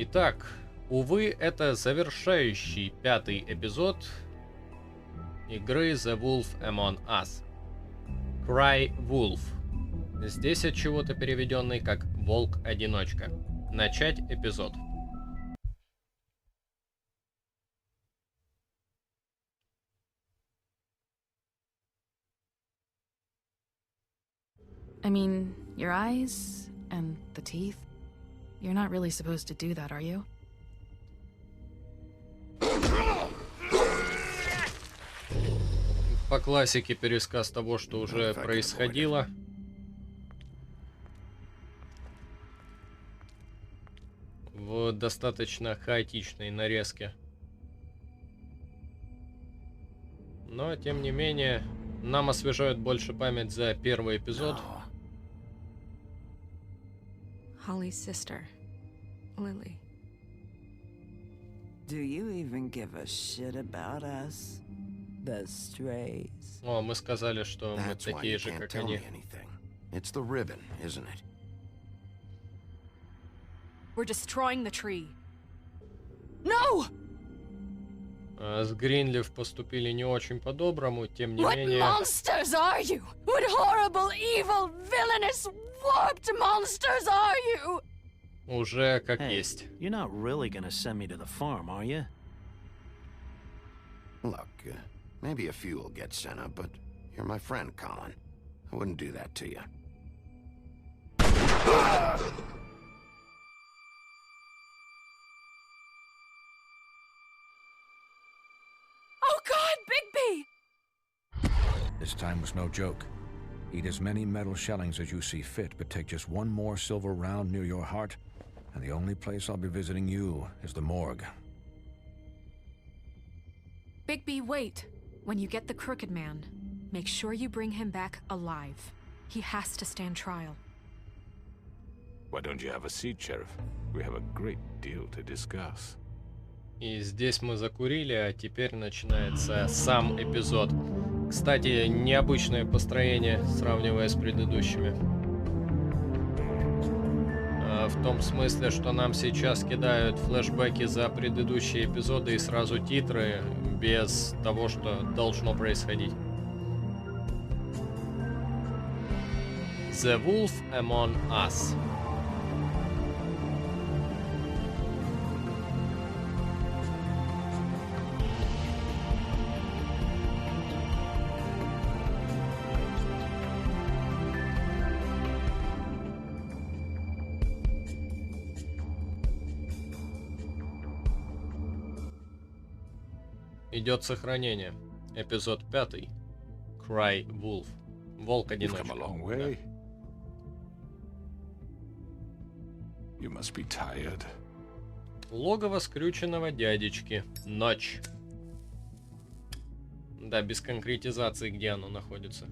Итак, увы, это завершающий 5-й эпизод игры The Wolf Among Us. Cry Wolf. Здесь от чего-то переведенный как Волк-одиночка. Начать эпизод. I mean, your eyes and the teeth. You're not really supposed to do that, are you? По классике пересказ того, что уже происходило. В достаточно хаотичной нарезке. Но, тем не менее, нам освежают больше память за первый эпизод. Holly's sister, Lily. Do you even give a shit about us? The strays. О, мы сказали, что мы такие же, как они. It's the ribbon, isn't it? We're destroying the tree. No! С Гринлиф поступили не очень по-доброму, тем не менее... What monsters are you? What horrible, evil, villainous, warped monsters are you? Уже как есть. You're not really gonna send me to the farm, are you? Look, maybe a few will get sent up, but you're my friend, Colin. I wouldn't do that to you. Oh God, Bigby! This time was no joke. Eat as many metal shellings as you see fit, but take just one more silver round near your heart, and the only place I'll be visiting you is the morgue. Bigby, wait. When you get the Crooked Man, make sure you bring him back alive. He has to stand trial. Why don't you have a seat, Sheriff? We have a great deal to discuss. И здесь мы закурили, а теперь начинается сам эпизод. Кстати, необычное построение, сравнивая с предыдущими. В том смысле, что нам сейчас кидают флешбеки за предыдущие эпизоды и сразу титры, без того, что должно происходить. The Wolf Among Us. Идет сохранение. Эпизод 5. Cry Wolf. Волк-одиночка. Да. Логово скрюченного дядечки. Ночь. Да, без конкретизации, где оно находится.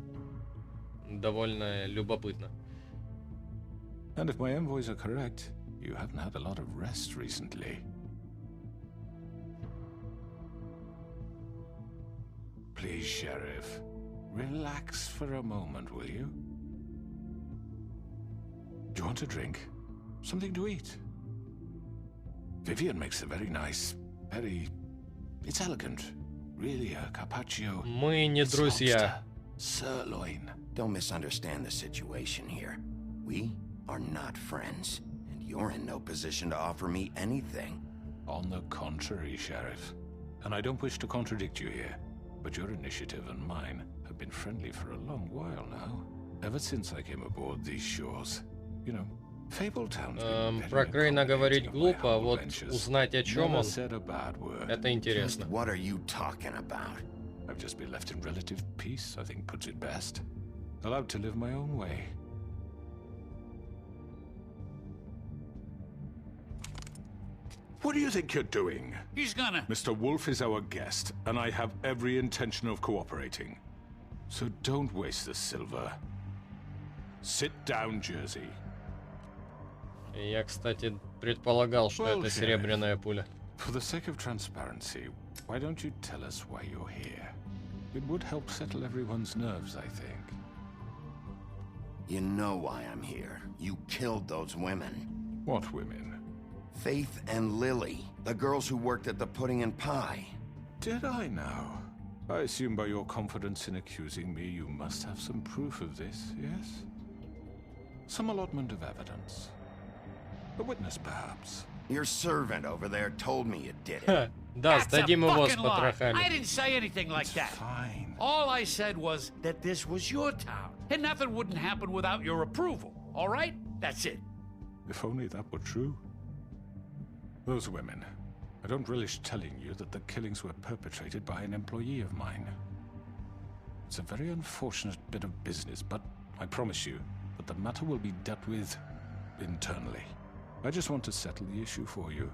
Довольно любопытно. And if my envoys are correct, you haven't had a lot of rest recently. Please, Sheriff, relax for a moment, will you? Do you want a drink? Something to eat? Vivian makes a very nice, it's elegant. Really a carpaccio. Мы не друзья. Sirloin. Don't misunderstand the situation here. We are not friends, and you're in no position to offer me anything. On the contrary, Sheriff. And I don't wish to contradict you here. But your initiative and mine have been friendly for a long while now. Ever since I came aboard these shores. You know, Fabletown's про Крейна говорить глупо, а вот узнать, о чем он, это интересно. What are you talking about? I've just been left in relative peace, I think puts it best. Allowed to live my own way. What do you think you're doing? He's gonna... Mr. Wolf is our guest, and I have every intention of cooperating. So don't waste the silver. Sit down, Jersey. Я, кстати, предполагал, что это серебряная пуля. For the sake of transparency, why don't you tell us why you're here? It would help settle everyone's nerves, I think. You know why I'm here. You killed those women. What women? Faith and Lily, the girls who worked at the Pudding and Pie. Did I now? I assume by your confidence in accusing me, you must have some proof of this, yes? Some allotment of evidence. A witness, perhaps. Your servant over there told me you did it. Да, сдадим его с fucking lie. I потрохами. didn't say anything like that. Fine. All I said was that this was your town, and nothing wouldn't happen without your approval. All right? That's it. If only that were true. Those women. I don't relish telling you that the killings were perpetrated by an employee of mine. It's a very unfortunate bit of business, but I promise you that the matter will be dealt with internally. I just want to settle the issue for you,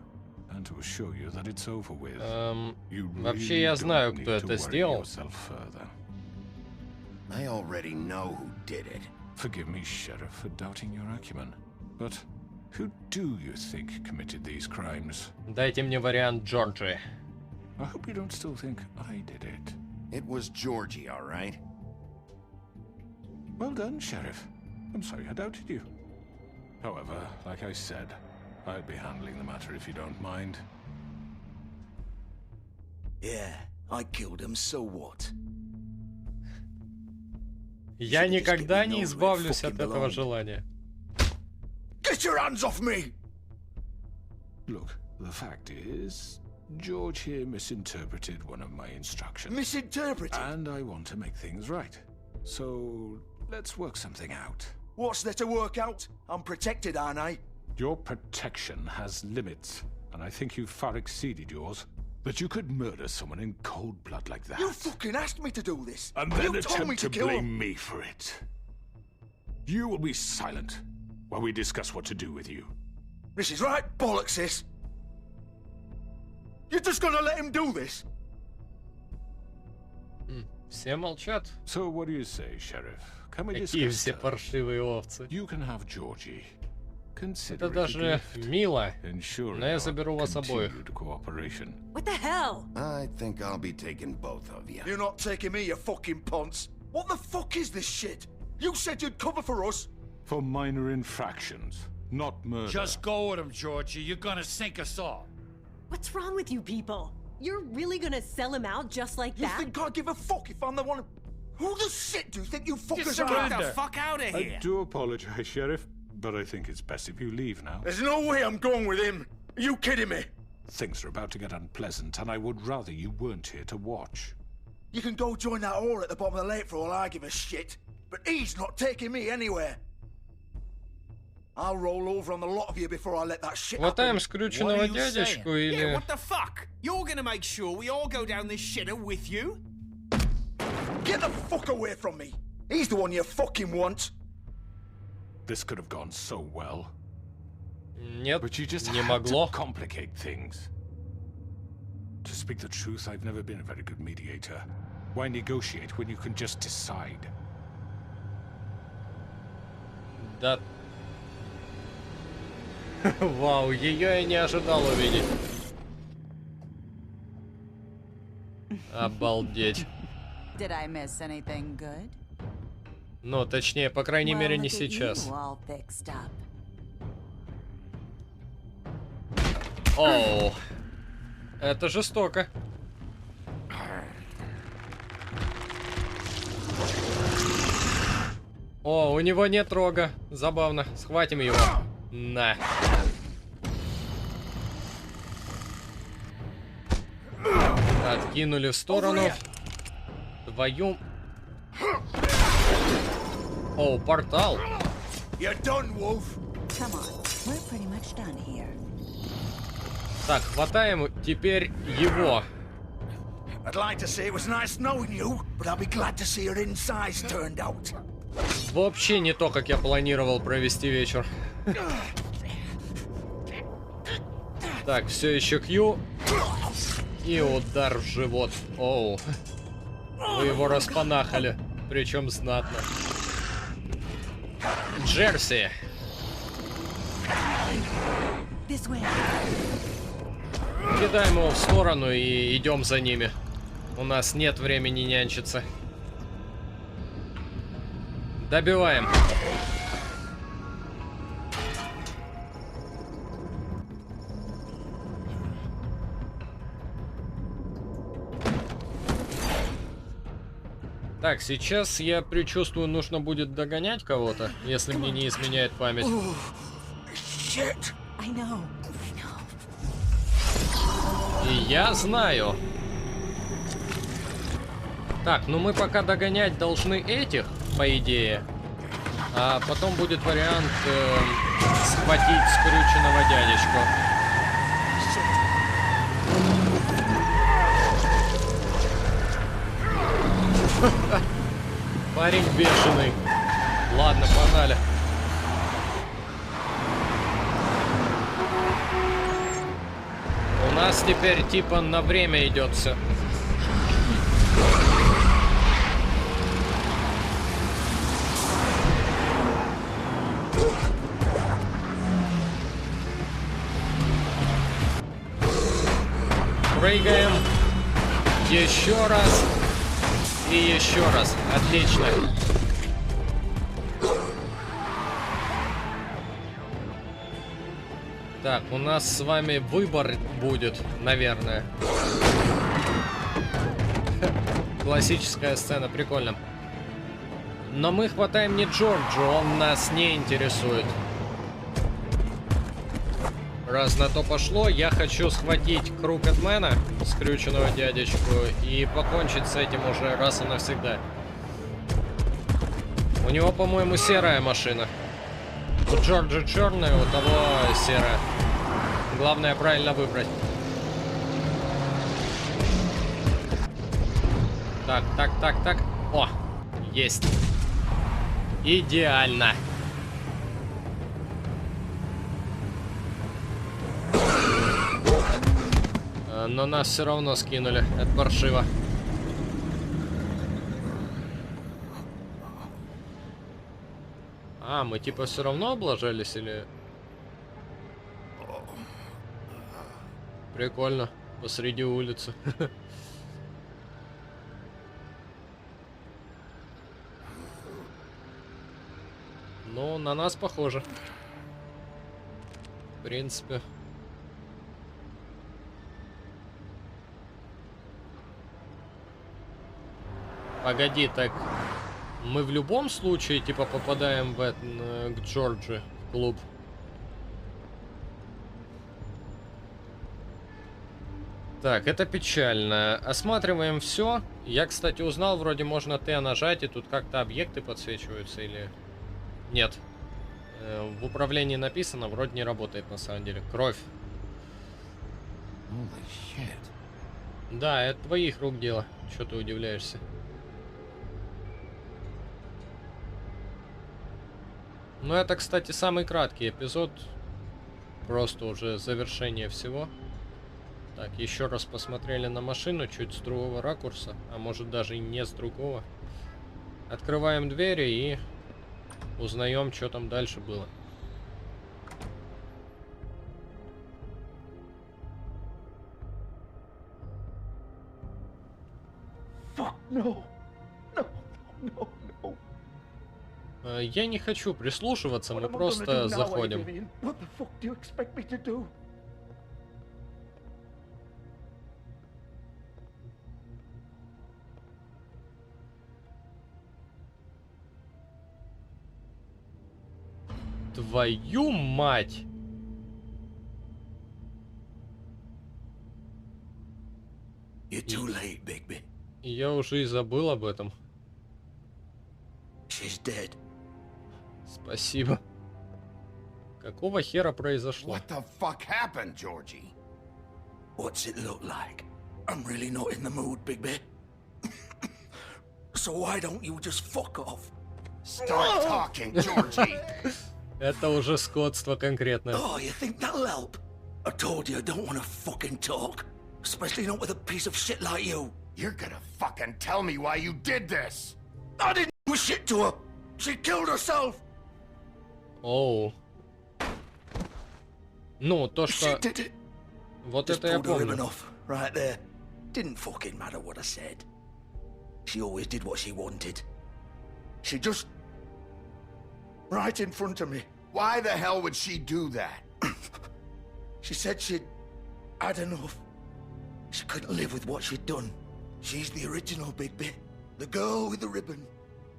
and to assure you that it's over with. You Вообще я знаю, кто это сделал. yourself further. I already know who did it. Forgive me, Sheriff, for doubting your acumen, but who do you think committed these crimes? Дайте мне вариант Джорджи. I hope you don't still think I did it. It was Georgie, all right? Well done, Sheriff. I'm sorry I doubted you. However, like I said, I'll be handling the matter if you don't mind. Yeah, I killed him, so what? Я никогда не избавлюсь от этого желания. Get your hands off me! Look, the fact is, George here misinterpreted one of my instructions. Misinterpreted? And I want to make things right. So, let's work something out. What's there to work out? I'm protected, aren't I? Your protection has limits, and I think you've far exceeded yours. That you could murder someone in cold blood like that. You fucking asked me to do this! And then you told me attempt to to kill blame him! me for it. You will be silent while we discuss what to do with you. This is right bollocks, sis! You're just gonna let him do this? Все молчат. So what do you say, Sheriff? Can we Какие discuss все terms? паршивые овцы. You can have Georgie. Consider Это it a даже gift, мило. ensuring Но я our заберу вас обоих. continued cooperation. What the hell? I think I'll be taking both of you. You're not taking me, you fucking ponce! What the fuck is this shit? You said you'd cover for us! For minor infractions, not murder. Just go with him, Georgie. You're gonna sink us all. What's wrong with you people? You're really gonna sell him out just like You that? think I give a fuck if I'm the one? Who the shit do you think you fuckers are? surrender. fuck out of I do apologize, Sheriff, but I think it's best if you leave now. There's no way I'm going with him. Are you kidding me? Things are about to get unpleasant, and I would rather you weren't here to watch. You can go join that whore at the bottom of the lake for all I give a shit. But he's not taking me anywhere. I'll roll over on the lot of you before I let that shit Хватаем happen. скрюченного дядечку или... What the fuck? You're gonna make sure we all go down this shitter with you? Get the fuck away from me! He's the one you fucking want! This could have gone so well, Нет, but you just не had могло. to complicate things. To speak the truth, I've never been a very good mediator. Why negotiate when you can just decide? Да. Вау, ее я не ожидал увидеть. Обалдеть. Did I miss anything good? Ну, точнее, по крайней мере, не Well, look at сейчас. you all fixed up. Оу. Это жестоко. О, у него нет рога. Забавно. Схватим его. На. Откинули в сторону. Твою... О, портал. You're done, Wolf. Come on, we're pretty much done here. Так, хватаем теперь его. I'd like to say it was nice knowing you, but I'll be glad to see your insides turned out. Вообще не то, как я планировал провести вечер. Так, все еще Q. И удар в живот. Оу. Вы его распанахали. Причем знатно. Джерси. This way. Кидаем его в сторону и идем за ними. У нас нет времени нянчиться. Добиваем. Так, сейчас я предчувствую, нужно будет догонять кого-то, если мне не изменяет память. И я знаю. Так, ну мы пока догонять должны этих, по идее. А потом будет вариант схватить скрюченного дядечку. Парень бешеный. Ладно, погнали. У нас теперь типа на время идет все. Прыгаем. Еще раз. И еще раз. Отлично. Так, у нас с вами выбор будет, наверное. Классическая сцена, прикольно. Но мы хватаем не Джорджа, он нас не интересует. Раз на то пошло, я хочу схватить Крукедмена, скрюченного дядечку, и покончить с этим уже раз и навсегда. У него, по-моему, серая машина. У Джорджа черная, у того серая. Главное правильно выбрать. Так. О, есть. Идеально. Но нас все равно скинули. Это паршиво. А, мы типа все равно облажались или... Прикольно. Посреди улицы. Ну, на нас похоже. В принципе. Погоди, так мы в любом случае типа попадаем к Джорджи в клуб. Так, это печально. Осматриваем все. Я, кстати, узнал, вроде можно Т нажать, и тут как-то объекты подсвечиваются или... Нет. В управлении написано, вроде не работает на самом деле. Кровь. Да, это твоих рук дело. Чё ты удивляешься? Ну, это, кстати, самый краткий эпизод. Просто уже завершение всего. Так, еще раз посмотрели на машину, чуть с другого ракурса. А может даже и не с другого. Открываем двери и узнаем, что там дальше было. Fuck, no. No. Я не хочу прислушиваться, мы просто заходим. What the fuck do you expect me to do? Твою мать! You're too late, Bigby. Я уже и забыл об этом. She's dead. Спасибо. Какого хера произошло? What the fuck happened, Georgie? What's it look like? I'm really not in the mood, Bigby. So why don't you just fuck off? Start talking, Georgie. Это уже скотство конкретное. Oh, you think that'll help? I told you I don't want to fucking talk. Especially not with a piece of shit like you. You're gonna fucking tell me why you did this. I didn't do shit to her. She killed herself. Оу. Ну, то, что... Вот это я помню. Right there. Didn't fucking matter what I said. She always did what she wanted. She just... Right in front of me. Why the hell would she do that? She said she'd had enough. She couldn't live with what she'd done. She's the original, Bigby. The girl with the ribbon.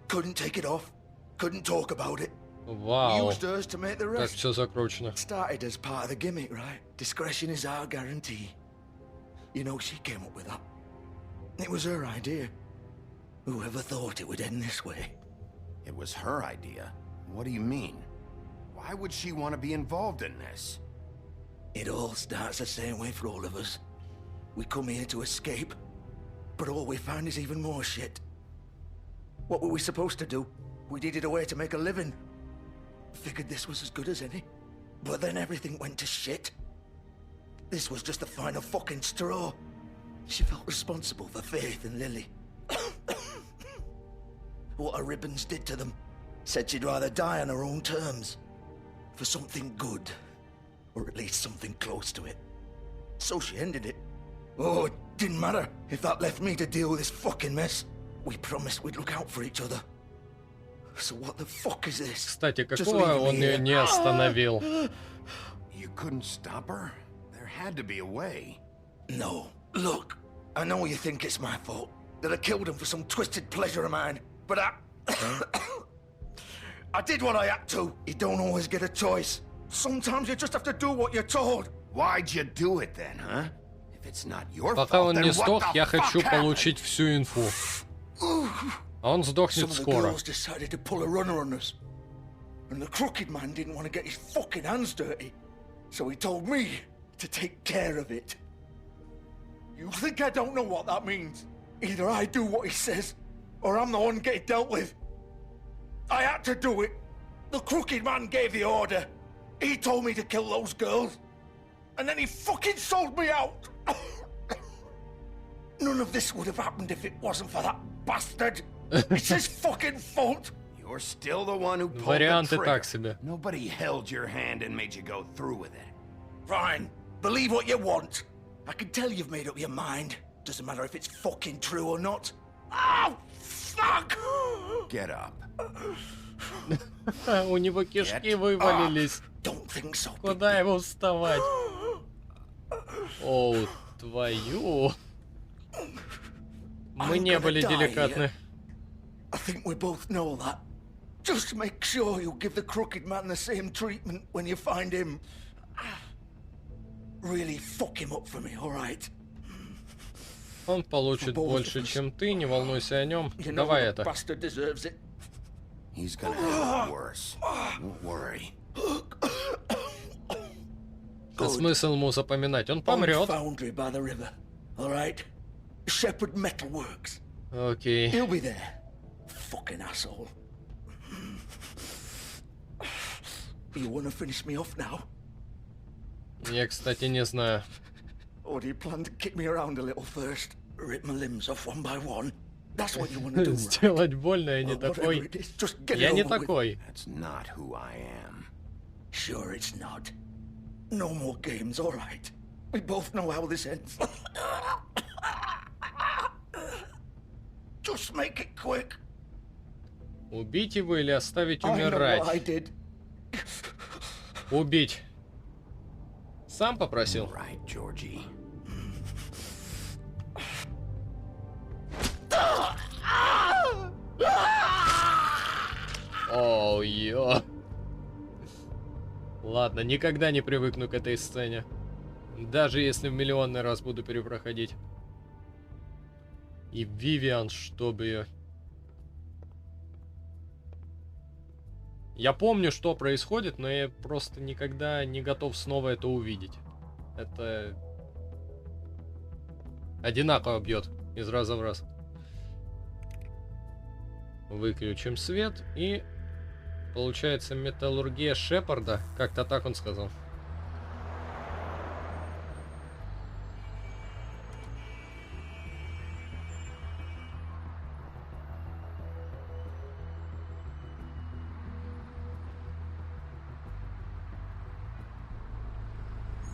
Couldn't take it off. Couldn't talk about it. Вау. Used hers to make the Как rest. все закручено. Started as part of the gimmick, right? Discretion is our guarantee. You know, she came up with that. It was her idea. Whoever thought it would end this way? It was her idea. What do you mean? Why would she want to be involved in this? It all starts the same way for all of us. We come here to escape, but all we find is even more shit. What were we supposed to do? We needed a way to make a living. Figured this was as good as any. But then everything went to shit. This was just the final fucking straw. She felt responsible for Faith and Lily. What her ribbons did to them. Said she'd rather die on her own terms. For something good. Or at least something close to it. So she ended it. Oh, it didn't matter if that left me to deal with this fucking mess. We promised we'd look out for each other. So what the fuck is this? Кстати, какого он ее не остановил? You couldn't stop her? There had to be a way. No. Look, I know you think it's my fault. That I killed him for some twisted pleasure of mine. But I did what I had to. You don't always get a choice. Sometimes you just have to do what you're told. Why'd you do it then, huh? If it's not your Пока fault, он then не what сдох, the я fuck хочу happened? получить всю инфу. А он сдохнет Some of the скоро. girls decided to pull a runner on us. And the crooked man didn't want to get his fucking hands dirty. So he told me to take care of it. You think I don't know what that means? Either I do what he says, or I'm the one getting dealt with. I had to do it. The crooked man gave the order. He told me to kill those girls. And then he fucking sold me out. None of this would have happened if it wasn't for that bastard. It's his fucking fault. You're still the one who pulled the Варианты trigger. так себе. Nobody held your hand and made you go through with it. Fine. Believe what you want. I can tell you've made up your mind. Doesn't matter if it's fucking true or not. Oh, fuck! Get up. У него кишки вывалились. Don't think so. Куда его вставать? Оу, твою. Мы не были деликатны. I think we both know that. Just make sure you give the crooked man the same treatment when you find him. Really fuck him up for me, all right? Он получит больше, чем ты, не волнуйся о нем. Давай это. Bastard deserves it. He's gonna have it worse. Don't worry. А смысл ему запоминать? Он помрет. Foundry by the river, all right? Shepherd Metalworks. Окей. He'll be there. Fucking asshole. You wanna finish me off now? Я, кстати, не знаю. Or do you plan to kick me around a little first? Rip my limbs off one by one? That's what you wanna do, right? Сделать больно, я не такой. Я не такой. That's not who I am. Sure it's not. No more games, all right? We both know how this ends. Just make it quick. Убить его или оставить I know what I умирать? did. Убить. Сам попросил. Right, Georgie. Оу, ё. Ладно, никогда не привыкну к этой сцене. Даже если в миллионный раз буду перепроходить. И Вивиан, чтобы ее. Я помню, что происходит, но я просто никогда не готов снова это увидеть. Это одинаково бьет из раза в раз. Выключим свет и получается металлургия Шепарда. Как-то так он сказал.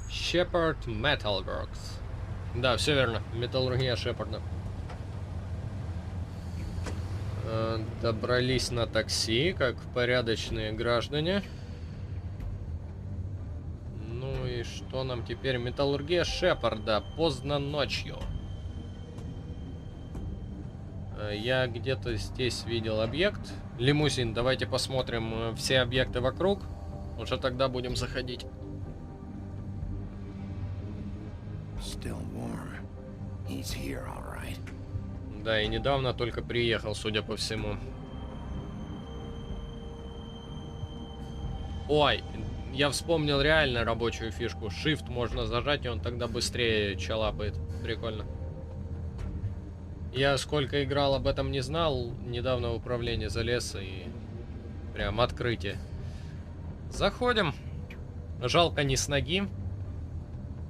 Shepard Metalworks. Да, все верно. Металлургия Шепарда. Добрались на такси, как порядочные граждане. Ну и что нам теперь? Металлургия Шепарда. Поздно ночью. Я где-то здесь видел объект. Лимузин. Давайте посмотрим все объекты вокруг. Уже тогда будем заходить. Still warm. He's here, all right. Да, и недавно только приехал, судя по всему. Ой, я вспомнил реально рабочую фишку. Shift можно зажать, и он тогда быстрее чалапает. Прикольно. Я сколько играл, об этом не знал. Недавно в управление залез и прям открытие. Заходим. Жалко, не с ноги.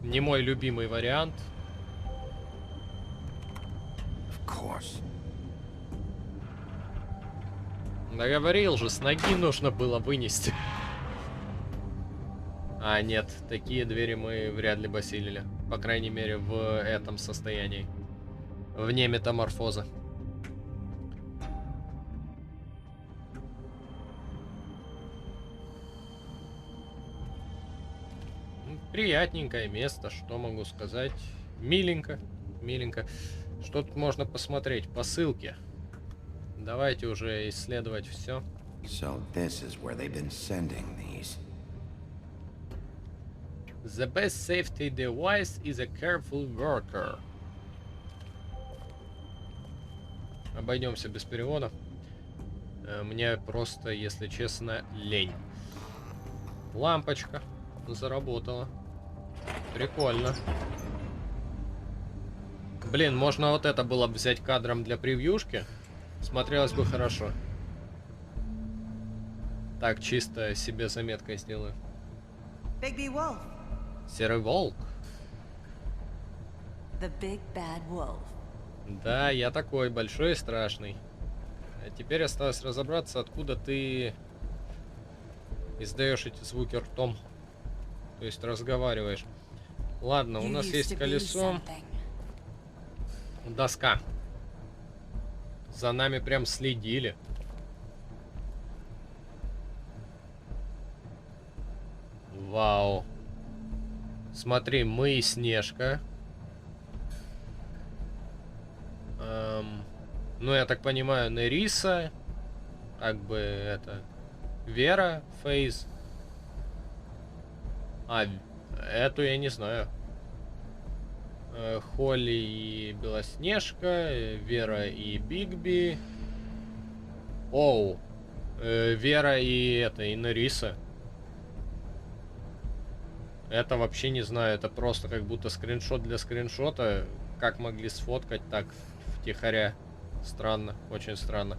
Не мой любимый вариант. Да говорил же, с ноги нужно было вынести. А, нет, такие двери мы вряд ли бы осилили. По крайней мере, в этом состоянии. Вне метаморфоза. Приятненькое место, что могу сказать. Миленько, миленько. Что тут можно посмотреть? Посылки. Давайте уже исследовать все. So this is where they've been sending these. The best safety device is a careful worker. Обойдемся без перевода. Мне просто, если честно, лень. Лампочка заработала. Прикольно. Блин, можно вот это было бы взять кадром для превьюшки. Смотрелось бы хорошо. Так, чисто себе заметкой сделаю. Серый волк. The big bad wolf. Да, я такой, большой и страшный. А теперь осталось разобраться, откуда ты издаешь эти звуки ртом. То есть разговариваешь. Ладно, у нас есть колесо. Доска. За нами прям следили. Вау. Смотри, мы и Снежка. Ну, я так понимаю, Нериса. Как бы это... Вера, Фейз. А, эту я не знаю. Холли и Белоснежка. Вера и Бигби. Оу. Вера и это, и Нериса. Это вообще не знаю. Это просто как будто скриншот для скриншота. Как могли сфоткать так втихаря? Странно, очень странно.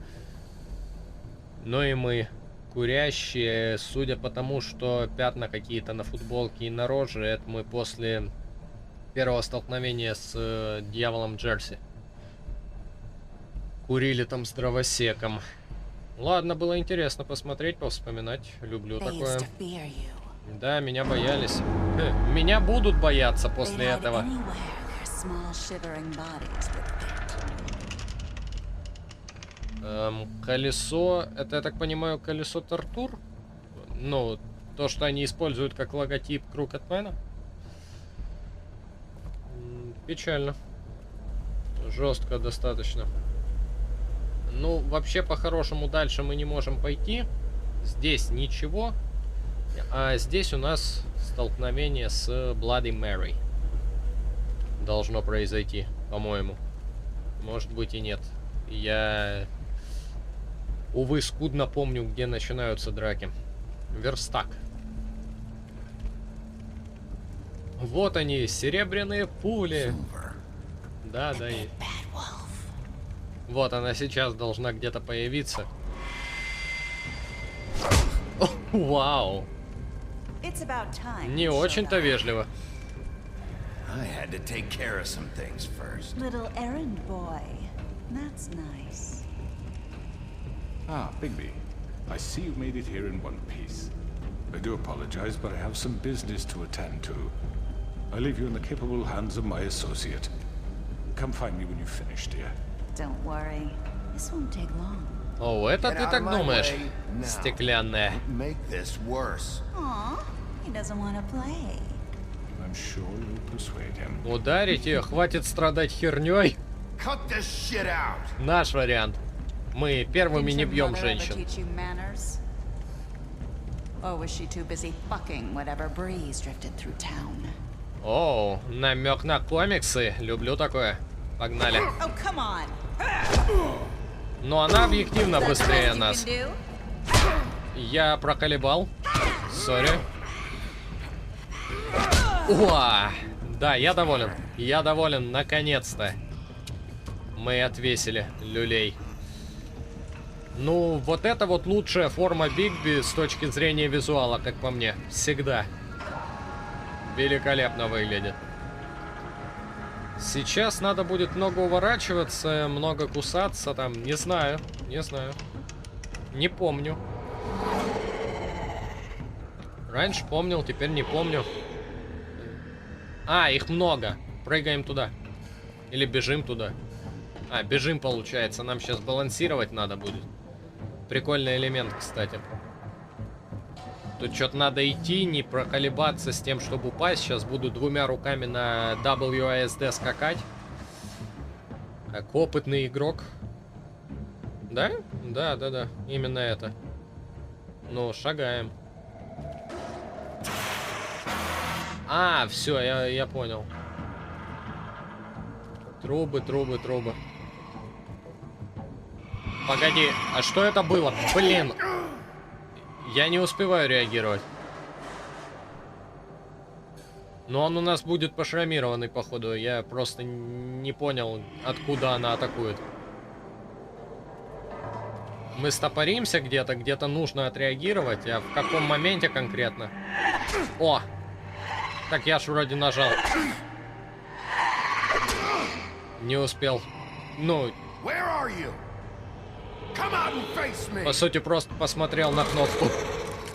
Ну и мы, курящие, судя по тому, что пятна какие-то на футболке и на роже, это мы после первого столкновения с дьяволом Джерси. Курили там с дровосеком. Ладно, было интересно посмотреть, повспоминать. Люблю такое. Да, меня боялись. Меня будут бояться после этого. Колесо, это, я так понимаю, колесо тортур? Ну, то, что они используют как логотип Крукетмена. Печально. Жестко достаточно. Ну, вообще, по-хорошему, дальше мы не можем пойти. Здесь ничего. А здесь у нас столкновение с Bloody Mary. Должно произойти, по-моему. Может быть и нет. Я... Увы, скудно помню, где начинаются драки. Верстак. Вот они, серебряные пули. Да, да. И... Вот она сейчас должна где-то появиться. О, вау. Не очень-то вежливо. Little errand boy. That's nice. Ah, Bigby. I see you made it here in one piece. I do apologize, but I have some business to attend to. I leave you in the capable hands of my associate. Come find me when you've finished, dear. Don't worry. This won't take long. О, это ты так думаешь, стеклянная. Aw, he doesn't want to play. I'm sure you'll persuade him. Ударить ее, хватит страдать херней. Наш вариант. Мы первыми не бьем женщин. О, намек на комиксы. Люблю такое. Погнали. Но она объективно быстрее нас. Я проколебал. Сори. Уа! Да, я доволен. Я доволен, наконец-то. Мы отвесили люлей. Ну, вот это вот лучшая форма Бигби с точки зрения визуала, как по мне. Всегда. Великолепно выглядит. Сейчас надо будет много уворачиваться, много кусаться там. Не знаю, не знаю. Не помню. Раньше помнил, теперь не помню. А, их много. Прыгаем туда. Или бежим туда. А, бежим, получается. Нам сейчас балансировать надо будет. Прикольный элемент, кстати. Тут что-то надо идти, не проколебаться с тем, чтобы упасть. Сейчас буду двумя руками на WASD скакать. Как опытный игрок. Да? Да, да, да. Именно это. Ну, шагаем. А, все, я понял. Трубы, трубы, трубы. Погоди, а что это было? Блин. Я не успеваю реагировать. Но он у нас будет пошрамированный, походу. Я просто не понял, откуда она атакует. Мы стопоримся где-то, где-то нужно отреагировать. А в каком моменте конкретно? О! Так, я ж вроде нажал. Не успел. Ну... По сути, просто посмотрел на кнопку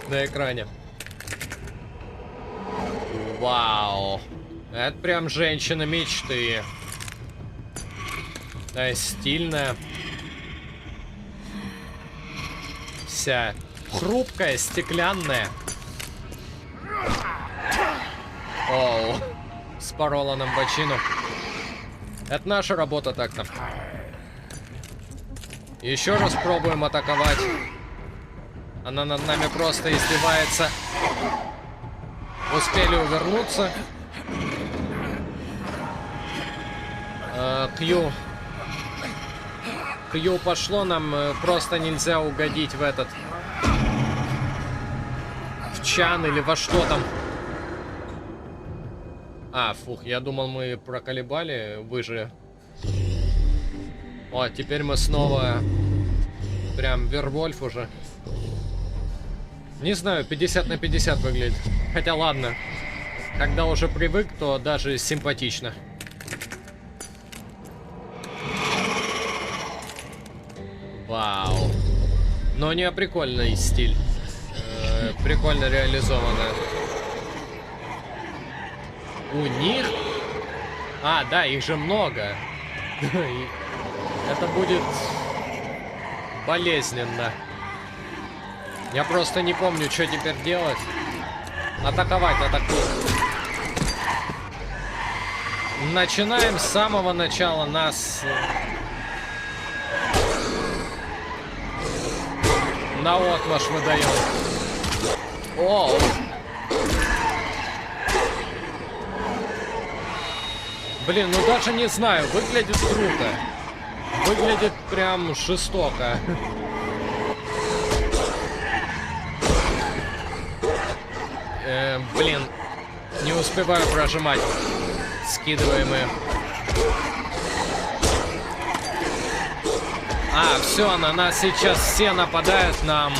на экране. Вау. Это прям женщина мечты. Да, стильная. Вся хрупкая, стеклянная. Оу. Спорола нам бочину. Это наша работа так-то. Еще раз пробуем атаковать. Она над нами просто издевается. Успели увернуться. Кью пошло, нам просто нельзя угодить в этот... В чан или во что там. А, фух, я думал, мы проколебали, выжили. О, теперь мы снова... Прям Вервольф уже. Не знаю, 50 на 50 выглядит. Хотя ладно. Когда уже привык, то даже симпатично. Вау. Но не прикольный стиль. Прикольно реализовано. У них? А, да, их же много. Это будет болезненно. Я просто не помню, что теперь делать. Атаковать, атакуем. Начинаем с самого начала. Нас наотмашь выдаем. Оу. Блин, ну даже не знаю, выглядит круто. Выглядит прям жестоко. Блин, не успеваю прожимать. Скидываем их. А, все, на нас сейчас все нападают нам.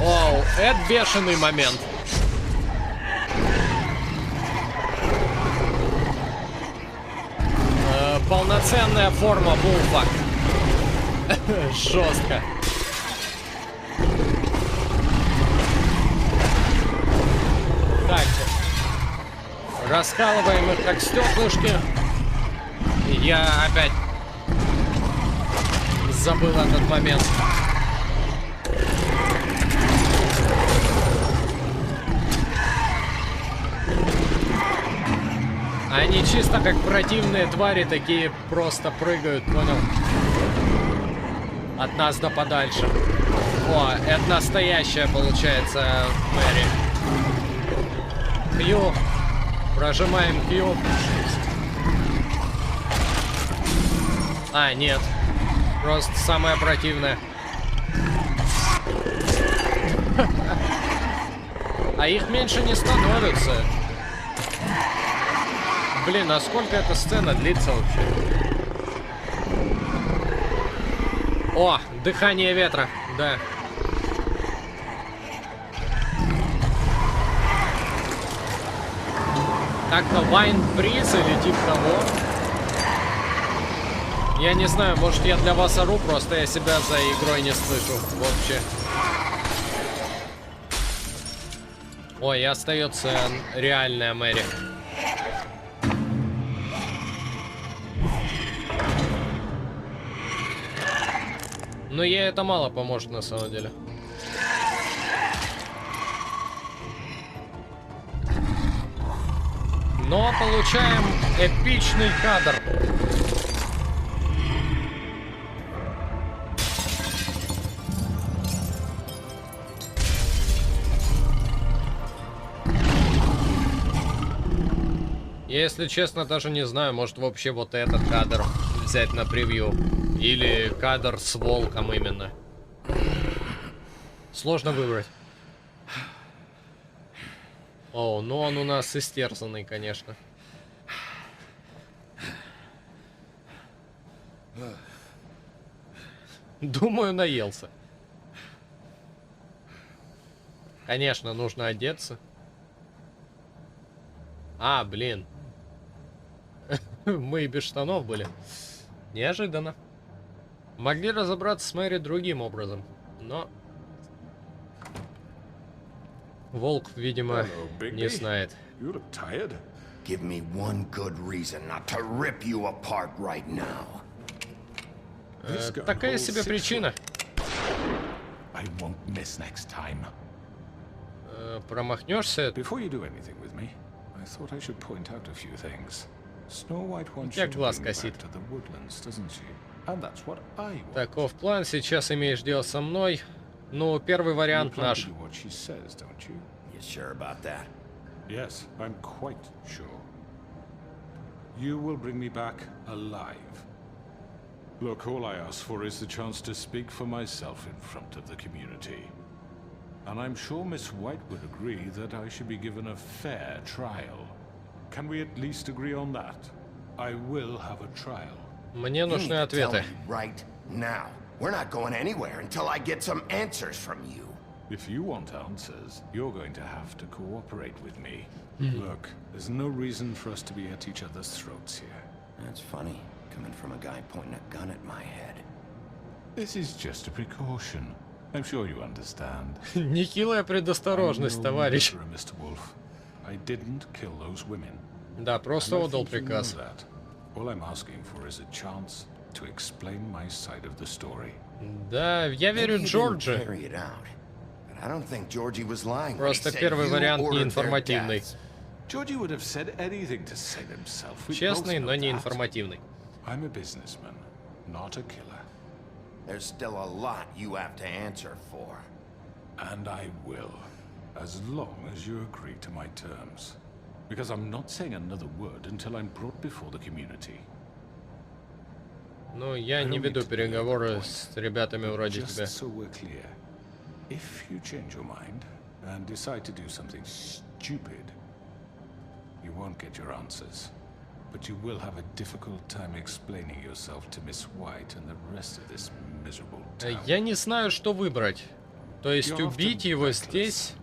Оу, это бешеный момент. Полноценная форма булфак. Жестко. Так. Раскалываем их как стеклышки. Я опять забыл этот момент. Они чисто как противные твари, такие просто прыгают, понял? От нас да подальше. О, это настоящая, получается, Мэри. Q. Прожимаем Q. А, нет. Просто самое противное. А их меньше не становится. Блин, а сколько эта сцена длится вообще? О, дыхание ветра, да. Как-то Вайн приз или типа того. Я не знаю, может я для вас ору, просто я себя за игрой не слышу вообще. Ой, и остается реальная Мэри. Но ей это мало поможет на самом деле. Но получаем эпичный кадр. Я, если честно, даже не знаю, может вообще вот этот кадр взять на превью. Или кадр с волком именно. Сложно выбрать. О, ну он у нас истерзанный, конечно. Думаю, наелся. Конечно, нужно одеться. А, блин. Мы и без штанов были. Неожиданно. Могли разобраться с Мэри другим образом, но... Волк, видимо, не знает. Give me one good reason not to rip you apart right now. Такая себе причина. I won't miss next time. Промахнешься. Before you do anything with me, I thought I should point out a few things. Snow White wants Я you to глаз bring косит. back to the woodlands, doesn't she? And that's what I want. Таков план. Сейчас имеешь дело со мной. Ну, первый вариант наш. What she says, don't you? You sure about that? Yes, I'm quite sure. You will bring me back alive. Look, all I ask for is the chance to speak for myself in front of the community. And I'm sure Miss White would agree that I should be given a fair trial. Can we at least agree on that? I will have a trial. Мне нужны ответы. Right now. We're not going anywhere until I get some answers from you. If you want answers, you're going to have to cooperate with me. Look, there's no reason for us to be at each other's throats here. That's funny, coming from a guy pointing a gun at my head. This is just a precaution. I'm sure you understand. Нехилая предосторожность, товарищ. Mr. Wolf, I didn't kill those women. Да, просто отдал приказ. All I'm asking for is a chance to explain my side of the story. Да, я верю Джорджи. Просто первый вариант не информативный. Честный, но не информативный. I'm a businessman, not a killer. There's still a lot you have to answer for. And I will, as long as you agree to my terms. Because I'm not saying another word until I'm brought before the community. Ну, я не веду переговоры с ребятами вроде тебя. So we're clear. If you change your mind and decide to do something stupid, you won't get your answers. But you will have a difficult time explaining yourself to Miss White and the rest of this miserable town. Я не знаю, что выбрать. То есть убить его здесь?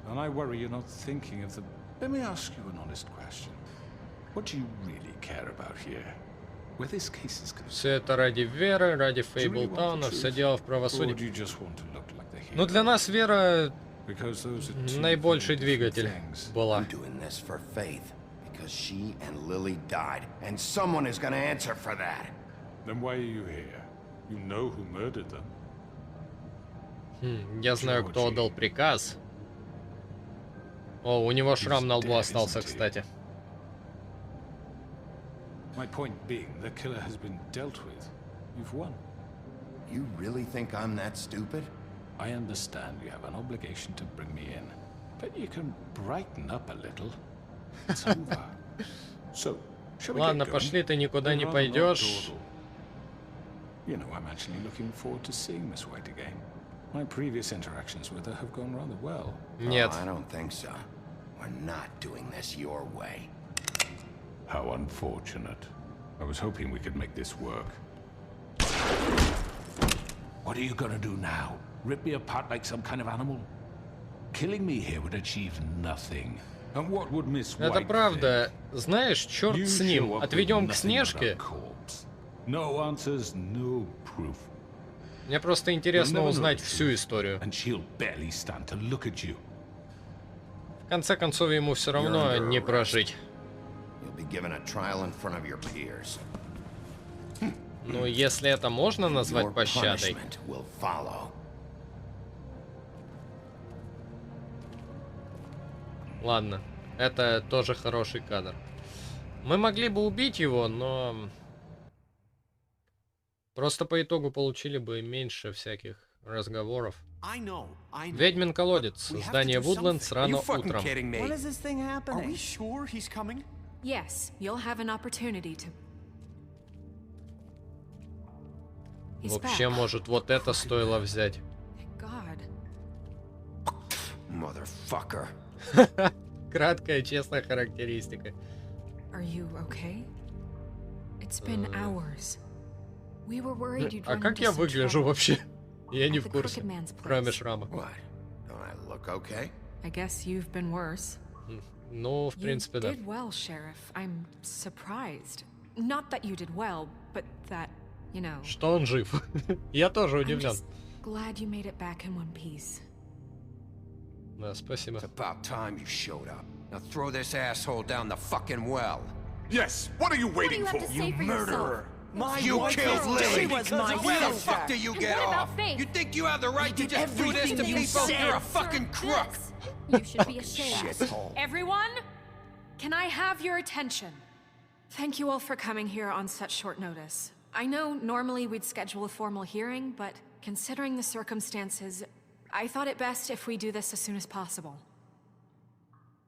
And I worry you're not thinking of the... Let me ask you an honest question. What do you really care about here? Where this case is concerned? Все это ради веры, ради Фейблтауна, все дело в правосудии. Но для нас вера наибольший двигатель была. Because she and Lily died, and someone is going to answer for that. Then why are you here? You know who murdered them. Я знаю, кто отдал приказ. О, у него шрам на лбу остался, кстати. My point being, the killer has been dealt with. You've won. You really think I'm that stupid? I understand you have an obligation to bring me in, but you can brighten up a little. It's over. So, shall we Ладно, get going? пошли, ты никуда не пойдешь. You know, I'm actually looking forward to seeing Miss White again. My previous interactions with her have gone rather well. Нет. Oh, I don't think so. We're not doing this your way. How unfortunate. I was hoping we could make this work. What are you gonna do now? Rip me apart like some kind of animal? Killing me here would achieve nothing. And what would Miss White Это правда. Знаешь, черт You с ним. show up with Отведем к nothing but a Снежке. corpse. No answers, no proof. Мне просто интересно You'll never узнать know the всю truth, историю. And she'll barely stand to look at you. В конце концов, ему все равно You're under не arrest. прожить. You'll be given a trial in front of your peers. Ну, если это можно назвать Your пощадой. punishment will follow. Ладно, это тоже хороший кадр. Мы могли бы убить его, но... Просто по итогу получили бы меньше всяких разговоров. Ведьмин колодец. Здание Вудлендс рано утром. When is this thing happening? Are we sure he's coming? Yes, you'll have an opportunity to. Вообще, может, вот это стоило взять. God. Motherfucker. Краткая, честная характеристика. Are you okay? It's been hours. We were worried you'd А run как into я some выгляжу trouble. вообще? Я не At в the курсе. Crooked Man's place. Кроме шрама. What? Don't I look okay? I guess you've been worse. Ну, в принципе, You да. did well, Sheriff. I'm surprised. Not that you did well, but that, you know. Что он жив? Я тоже I'm удивлен. just glad you made it back in one piece. Да, спасибо. It's about time you showed up. Now throw this asshole down the fucking well. Yes, what are you waiting have for? to say for murderer! yourself? You wife killed is Lily! dead was my Where the sister. fuck do you And get what about off? Faith? You think you have the right to did just do this to everything you people? said. You're a fucking crook! You should be ashamed. Shithole. Everyone, can I have your attention? Thank you all for coming here on such short notice. I know normally we'd schedule a formal hearing, but considering the circumstances, I thought it best if we do this as soon as possible.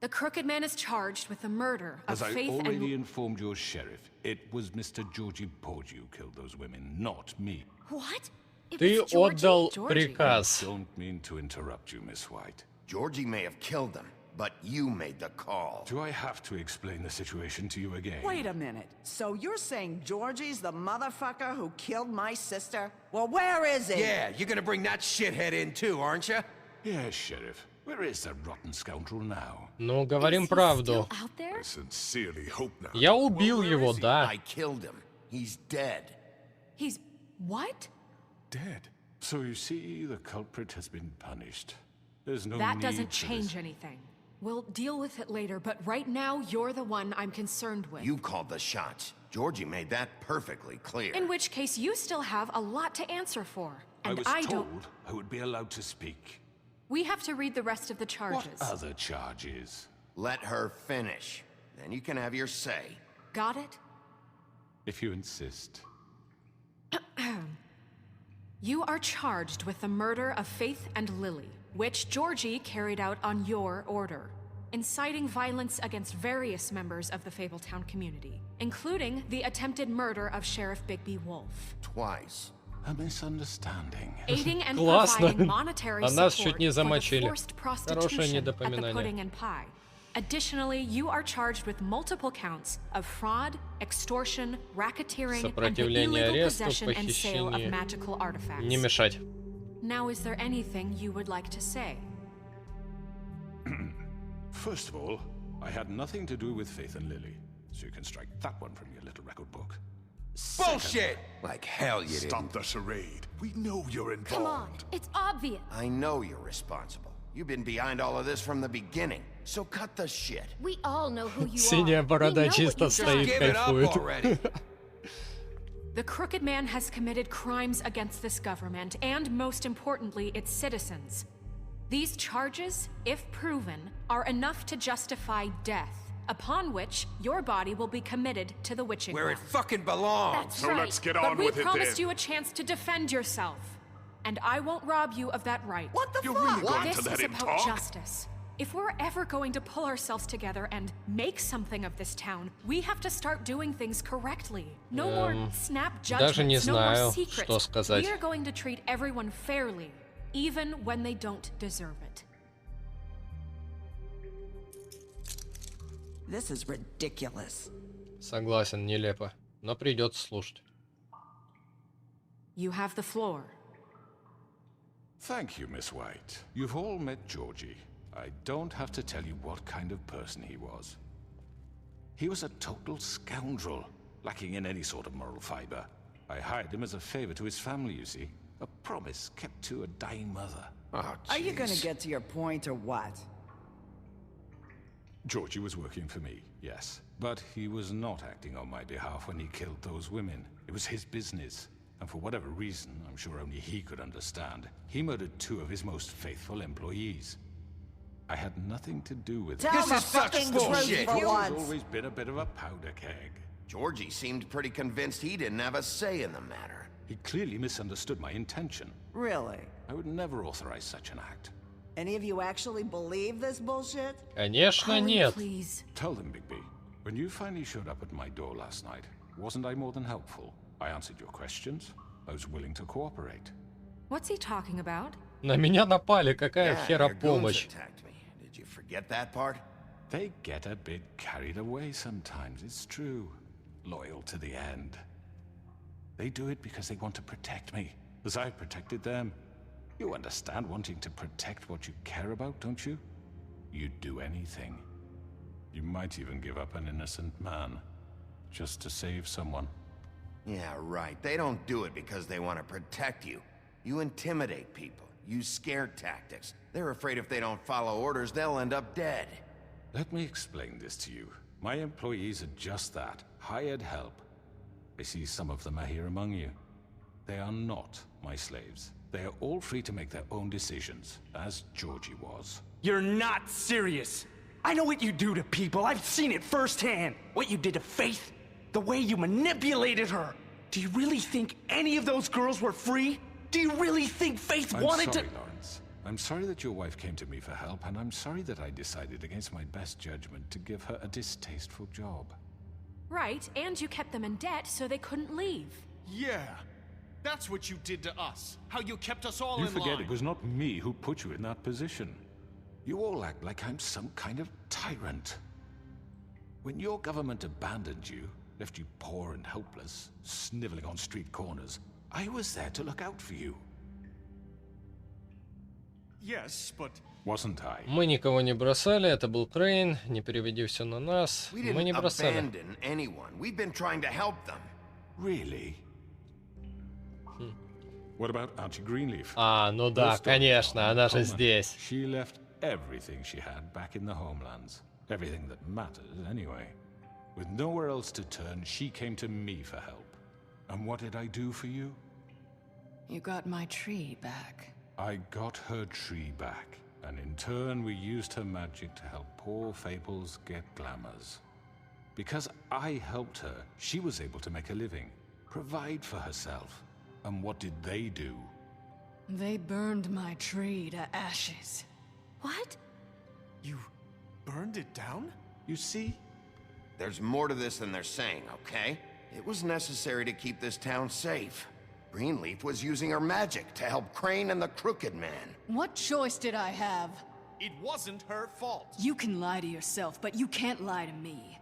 The Crooked Man is charged with the murder of As I Faith already and... informed your sheriff, it was Mr. Georgie Porgy who killed those women, not me. What? It Ты was Georgie? отдал Georgie. приказ. Don't mean to interrupt you, Miss White. Georgie may have killed them, but you made the call. Do I have to explain the situation to you again? Wait a minute. So you're saying Georgie's the motherfucker who killed my sister? Well, where is he? Yeah, you're gonna bring that shithead in too, aren't you? Yes, Sheriff. Where is that rotten scoundrel now? Ну, говорим правду. Out there? I sincerely hope not. Я убил Where его, is he? да. I killed him. He's dead. He's... what? Dead. So you see, the culprit has been punished. There's no That need doesn't for change this. anything. We'll deal with it later, but right now, you're the one I'm concerned with. You called the shots. Georgie made that perfectly clear. In which case, you still have a lot to answer for. I And was I told don't... I would be allowed to speak. We have to read the rest of the charges. What other charges? Let her finish. Then you can have your say. Got it? If you insist. You are charged with the murder of Faith and Lily, which Georgie carried out on your order, inciting violence against various members of the Fabletown community, including the attempted murder of Sheriff Bigby Wolf. Twice. A misunderstanding. Aiding and Классно. providing monetary А нас support чуть не for the замочили. forced Хорошее prostitution at the недопоминание. Pudding and Pie. Additionally, you are charged with multiple counts of fraud, extortion, racketeering, and the Сопротивление illegal аресту, possession and sale of похищение. magical artifacts. Не мешать. Now, is there anything you would like to say? First of all, I had nothing to do with Faith and Lily, so you can strike that one from your little record book. Bullshit! Like hell you Stop didn't. the charade. We know you're involved. Come on, it's obvious. I know you're responsible. You've been behind all of this from the beginning. So cut the shit. We all know who you Синяя are. борода We know чисто what you've стоит, done. Give it up кайфует. already. The Crooked Man has committed crimes against this government and, most importantly, its citizens. These charges, if proven, are enough to justify death, upon which your body will be committed to the witching Where it realm. fucking belongs. That's So right. let's get but on we with it promised then. you a chance to defend yourself, and I won't rob you of that right. What the You're fuck? really going This to let is him about talk? justice. If we're ever going to pull ourselves together and make something of this town, we have to start doing things correctly. No more snap даже не judgments, no more знаю, secrets. что сказать. We are going to treat everyone fairly, even when they don't deserve it. This is ridiculous. Согласен, нелепо. Но придется слушать. You have the floor. Thank you, Miss White. You've all met Georgie. I don't have to tell you what kind of person he was. He was a total scoundrel, lacking in any sort of moral fiber. I hired him as a favor to his family, you see. A promise kept to a dying mother. Oh, Are you gonna jeez. get to your point or what? Georgie was working for me, yes. But he was not acting on my behalf when he killed those women. It was his business. And for whatever reason, I'm sure only he could understand, he murdered 2 of his most faithful employees. I had nothing to do with it. Tell This the is such fucking bullshit. truth for He's once. always been a bit of a powder keg. Georgie seemed pretty convinced he didn't have a say in the matter. He clearly misunderstood my intention. Really? I would never authorize such an act. Any of you actually believe this bullshit? Конечно, Holly, нет. please. Tell them, Bigby, when you finally showed up at my door last night, wasn't I more than helpful? I answered your questions. I was willing to cooperate. What's he talking about? На меня напали, какая Yeah, хера your goons помощь? attacked me. Did you forget that part? They get a bit carried away sometimes, it's true. Loyal to the end. They do it because they want to protect me, as I've protected them. You understand wanting to protect what you care about, don't you? You'd do anything. You might even give up an innocent man, just to save someone. Yeah, right. They don't do it because they want to protect you. You intimidate people, use scare tactics. They're afraid if they don't follow orders, they'll end up dead. Let me explain this to you. My employees are just that, hired help. I see some of them are here among you. They are not my slaves. They are all free to make their own decisions, as Georgie was. You're not serious. I know what you do to people. I've seen it firsthand. What you did to Faith. The way you manipulated her. Do you really think any of those girls were free? Do you really think Faith I'm wanted sorry, to— Lawrence. I'm sorry that your wife came to me for help, and I'm sorry that I decided against my best judgment to give her a distasteful job. Right, and you kept them in debt so they couldn't leave. Yeah. That's what you did to us. How you kept us all You in forget line. it was not me who put you in that position. You all act like I'm some kind of tyrant. When your government abandoned you, left you poor and helpless, sniveling on street corners, I was there to look out for you. Yes, but Wasn't I? Мы никого не бросали, это был Крейн. Не переведи все на нас. We Мы не didn't бросали. abandon anyone. We've been trying to help them. Really? What about Auntie Greenleaf? А, ну да, First off, конечно, она же Coleman, здесь. She left everything she had back in the homelands. Everything that mattered, anyway. With nowhere else to turn, she came to me for help. And what did I do for you? You got my tree back. I got her tree back. And in turn, we used her magic to help poor Fables get glamours. Because I helped her, she was able to make a living, provide for herself. And what did they do? They burned my tree to ashes. What? you burned it down? You see? There's more to this than they're saying, okay? It was necessary to keep this town safe. Greenleaf was using her magic to help Crane and the Crooked Man. What choice did I have? It wasn't her fault. You can lie to yourself, but you can't lie to me.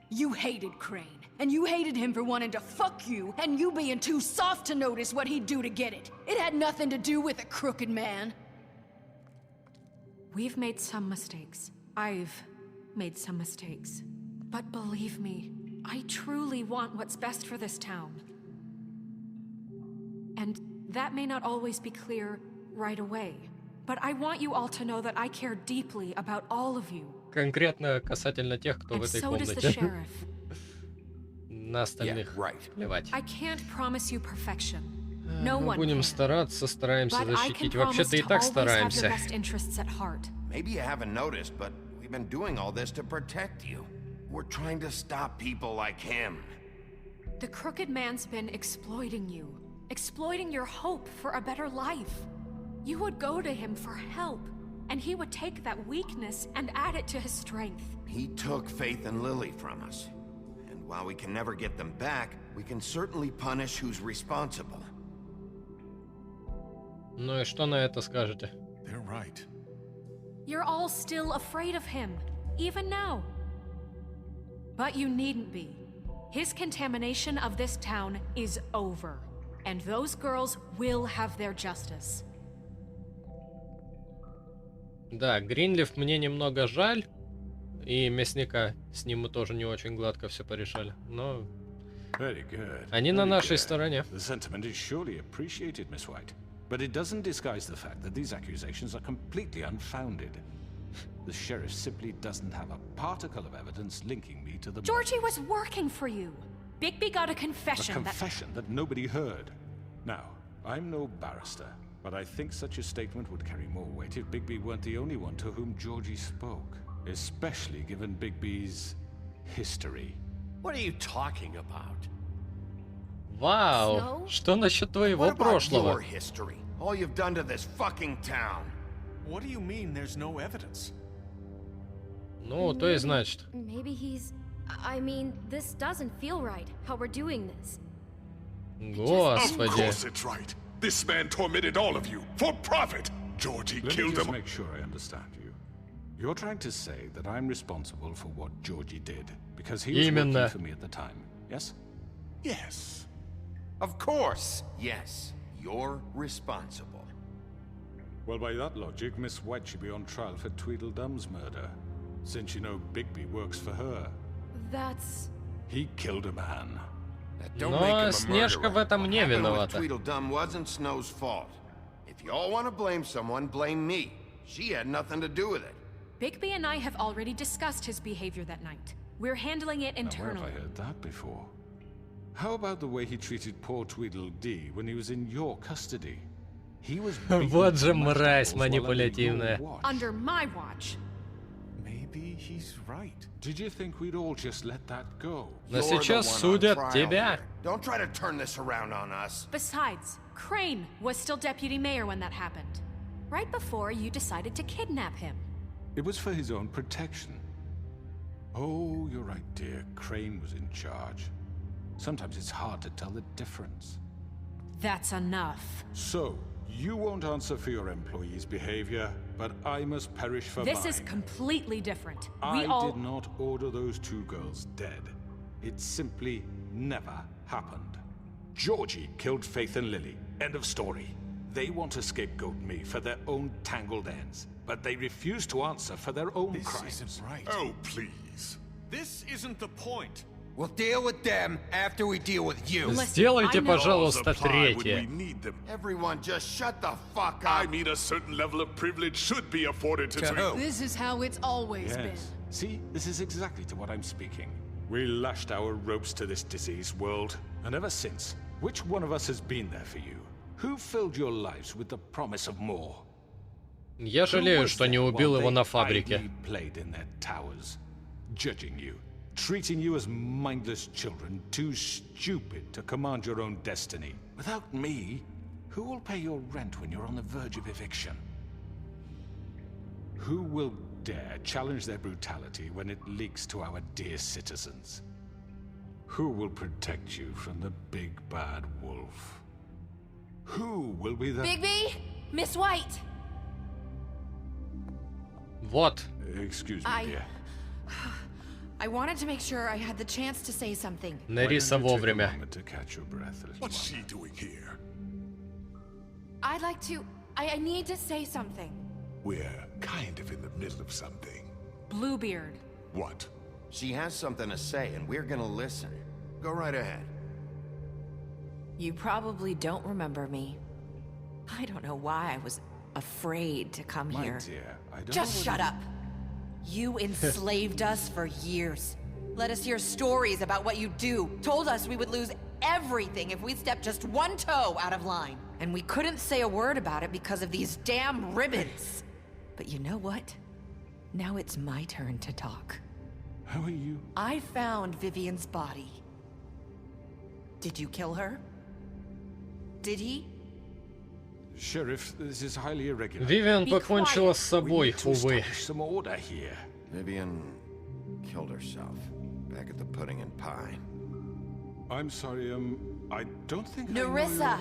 You hated Crane, and you hated him for wanting to fuck you, and you being too soft to notice what he'd do to get it. It had nothing to do with a crooked man. We've made some mistakes. I've made some mistakes. But believe me, I truly want what's best for this town. And that may not always be clear right away. But I want you all to know that I care deeply about all of you. Конкретно касательно тех, кто в And этой so does the комнате. sheriff. На остальных плевать. I can't promise you perfection. No Мы one будем can. стараться, стараемся But I can защитить. promise Вообще-то и to так always have your стараемся. best interests at heart. Maybe you haven't noticed, but we've been doing all this to protect you. We're trying to stop people like him. The crooked man's been exploiting you. Exploiting your hope for a better life. You would go to him for help, and he would take that weakness and add it to his strength. He took Faith and Lily from us. And while we can never get them back, we can certainly punish who's responsible. Ну и что на это скажете? They're right. You're all still afraid of him, even now. But you needn't be. His contamination of this town is over, and those girls will have their justice. Да, Гринлиф мне немного жаль, и мясника с ним мы тоже не очень гладко все порешали, но они на нашей стороне. The sentiment is surely appreciated, Miss White, but it doesn't disguise the fact that these accusations are completely unfounded. The sheriff simply doesn't have a particle of evidence linking me to the Georgie was working for you. Bigby got a confession. A confession that nobody heard. Now, I'm no barrister, but I think such a statement would carry more weight if Bigby weren't the only one to whom Georgie spoke, especially given Bigby's history. What are you talking about? Вау, что насчет твоего прошлого? Your history. All you've done to this fucking town. What do you mean there's no evidence? Ну, то есть значит. Maybe he's... I mean, this doesn't feel right, how we're doing this. Господи. Of course it's right. This man tormented all of you for profit. Georgie killed Let me just them. make sure I understand you. You're trying to say that I'm responsible for what Georgie did because he was working for me at the time, yes? Yes. Of course, yes. You're responsible. Well, by that logic, Miss White should be on trial for Tweedledum's murder, since you know Bigby works for her. That's... He killed a man. Но Снежка в этом не виновата. Tweedledum wasn't Snow's fault. If you all want to blame someone, blame me. She had nothing to do with it. Bigby and I have already discussed his behavior that night. We're handling it internally. Now, where have I heard that before? How about the way he treated poor Tweedledee when he was in your custody? He was Вот же мразь манипулятивная. Under my watch. Maybe he's right. Did you think we'd all just let that go? Но сейчас судят тебя. Don't try to turn this around on us. Besides, Crane was still deputy mayor when that happened. Right before you decided to kidnap him. It was for his own protection. Oh, you're right, dear. Crane was in charge. Sometimes it's hard to tell the difference. That's enough. So, you won't answer for your employees' behavior, but I must perish for mine. This is completely different. I did not order those two girls dead. It simply never happened. Georgie killed Faith and Lily. End of story. They want to scapegoat me for their own tangled ends, but they refuse to answer for their own crimes. This isn't right. Oh, please. This isn't the point. We'll deal with them after we deal with you. Сделайте, пожалуйста, третье. Everyone just shut the fuck up. I mean, a certain level of privilege should be afforded to who? This is how it's always been. See, this is exactly to what I'm speaking. We lashed our ropes to this diseased world, and ever since, which one of us has been there for you? Who filled your lives with the promise of more? Я жалею, что не убил его на фабрике. Played in their towers, judging you, treating you as mindless children, too stupid to command your own destiny. Without me, who will pay your rent when you're on the verge of eviction? Who will dare challenge their brutality when it leaks to our dear citizens? Who will protect you from the big bad wolf? Who will be the... Bigby! Miss White! Вот. Excuse me, dear. I wanted to make sure I had the chance to say something. Нариса вовремя. What's she doing here? I'd like to... I need to say something. We're kind of in the middle of something. Bluebeard. What? She has something to say, and we're gonna listen. Go right ahead. You probably don't remember me. I don't know why I was afraid to come My here. dear, I don't Just know what shut up. You enslaved us for years. Let us hear stories about what you do. Told us we would lose everything if we stepped just one toe out of line. And we couldn't say a word about it because of these damn ribbons. But you know what? Now it's my turn to talk. How are you? I found Vivian's body. Did you kill her? Did he? Sheriff, this is highly irregular. Вивиан покончила с собой, увы. Some order here. Vivian killed herself back at the Pudding and Pie. I'm sorry, I don't think Nerissa!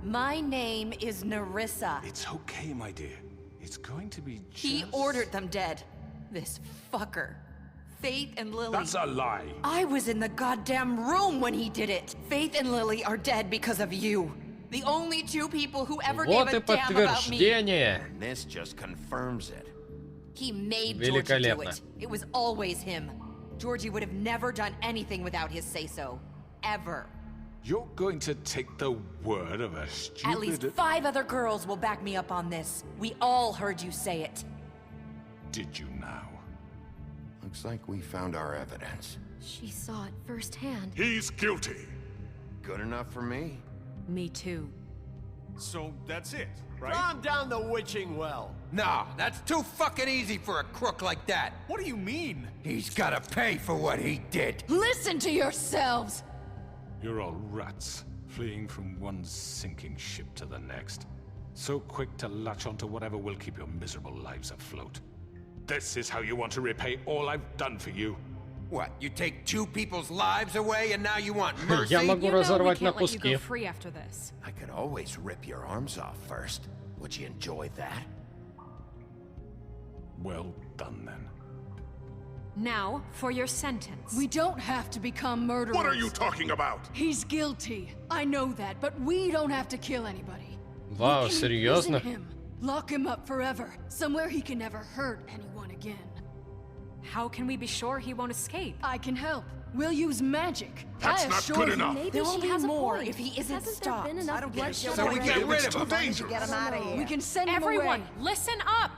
My name is Nerissa. It's okay, my dear. It's going to be just... He ordered them dead. This fucker. Faith and Lily. That's a lie. I was in the goddamn room when he did it. Faith and Lily are dead because of you. The only two people who ever gave a damn about me. And this just confirms it. He made Georgie do it. It was always him. Georgie would have never done anything without his say-so. Ever. You're going to take the word of a stupid... At least 5 other girls will back me up on this. We all heard you say it. Did you now? Looks like we found our evidence. She saw it firsthand. He's guilty. Good enough for me. Me too. So that's it, right? Calm down the witching well. Nah, that's too fucking easy for a crook like that. What do you mean? He's gotta pay for what he did. Listen to yourselves! You're all rats, fleeing from one sinking ship to the next. So quick to latch onto whatever will keep your miserable lives afloat. This is how you want to repay all I've done for you. What, you take 2 people's lives away and now you want mercy? Я могу разорвать на Let you куски. go free after this. I could always rip your arms off first. Would you enjoy that? Well done, then. Now, for your sentence. We don't have to become murderers. What are you talking about? He's guilty. I know that, but we don't have to kill anybody. Вау, We can серьезно? imprison him, lock him up forever, somewhere he can never hurt anyone again. How can we be sure he won't escape? I can help. We'll use magic. That's I not assure good you. enough. Maybe There will she be has more a point. if he isn't Hasn't stopped. there been enough I don't get it. bloodshed So we already? get rid of It's too him. dangerous. Get him out of here. We can send him Everyone, away. listen up!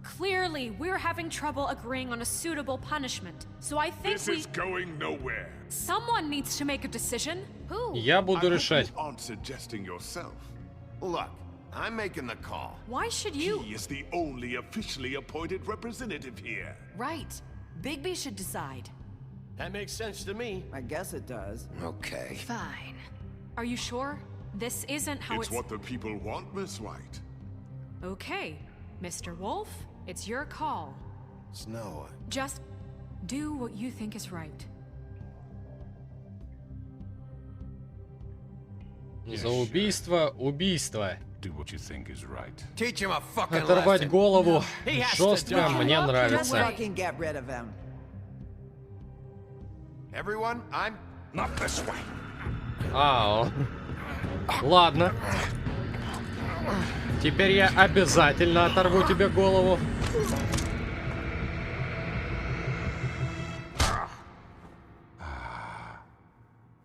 Clearly, we're having trouble agreeing on a suitable punishment. So I think This is going nowhere. someone needs to make a decision. Who? Я буду решать. You aren't suggesting yourself. Look, I'm making the call. Why should you? He is the only officially appointed representative here. Right. Bigby should decide. That makes sense to me. I guess it does. Okay. Fine. Are you sure? This isn't how It's what the people want, Miss White. Okay, Mr. Wolf, it's your call. Snow. Just do what you think is right. За убийство, убийство. Do what you think is right. Teach him a fucking Оторвать lesson. голову He has to жестко die. мне Just нравится. fucking get rid of him. Everyone, I'm... Not this way. Ау. Ладно. Теперь я обязательно оторву тебе голову.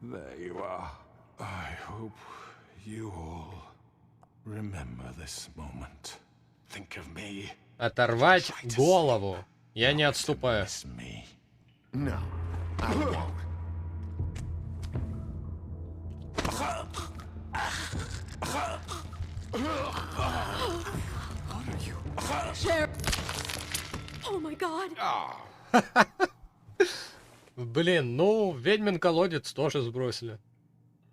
There you are. I hope you all remember this moment. Think of me. Оторвать голову. Я не отступаю. Miss me. No, I won't. Oh my god. Блин, ну, ведьмин колодец тоже сбросили.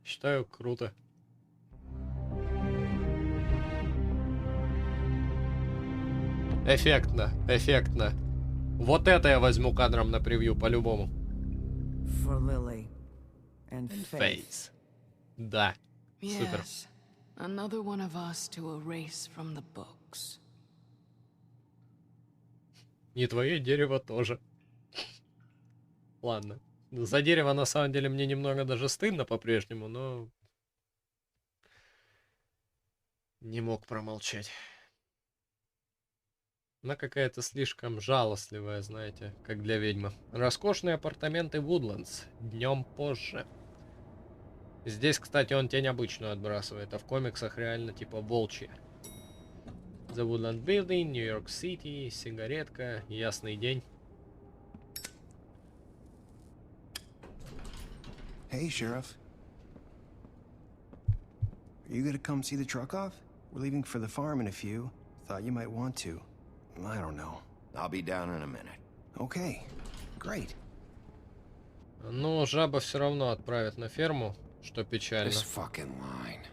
Считаю, круто. Эффектно, эффектно. Вот это я возьму кадром на превью по-любому. For Lily and Faith. Фейс. Да. Супер. Yes. Another one of us to erase from the books. И твое дерево тоже. Ладно. За дерево на самом деле мне немного даже стыдно по-прежнему, но не мог промолчать. Она какая-то слишком жалостливая, знаете, как для ведьмы. Роскошные апартаменты Вудлендс. Днем позже. Здесь, кстати, он тень обычную отбрасывает, а в комиксах реально типа волчья. The Woodland Building, Нью-Йорк Сити, сигаретка, ясный день. Hey, Sheriff. Are you gonna come see the truck off? We're leaving for the farm in a few. Thought you might want to. I don't know. I'll be down in a minute. Okay. Great. Но жаба все равно отправят на ферму, что печально. This fucking line.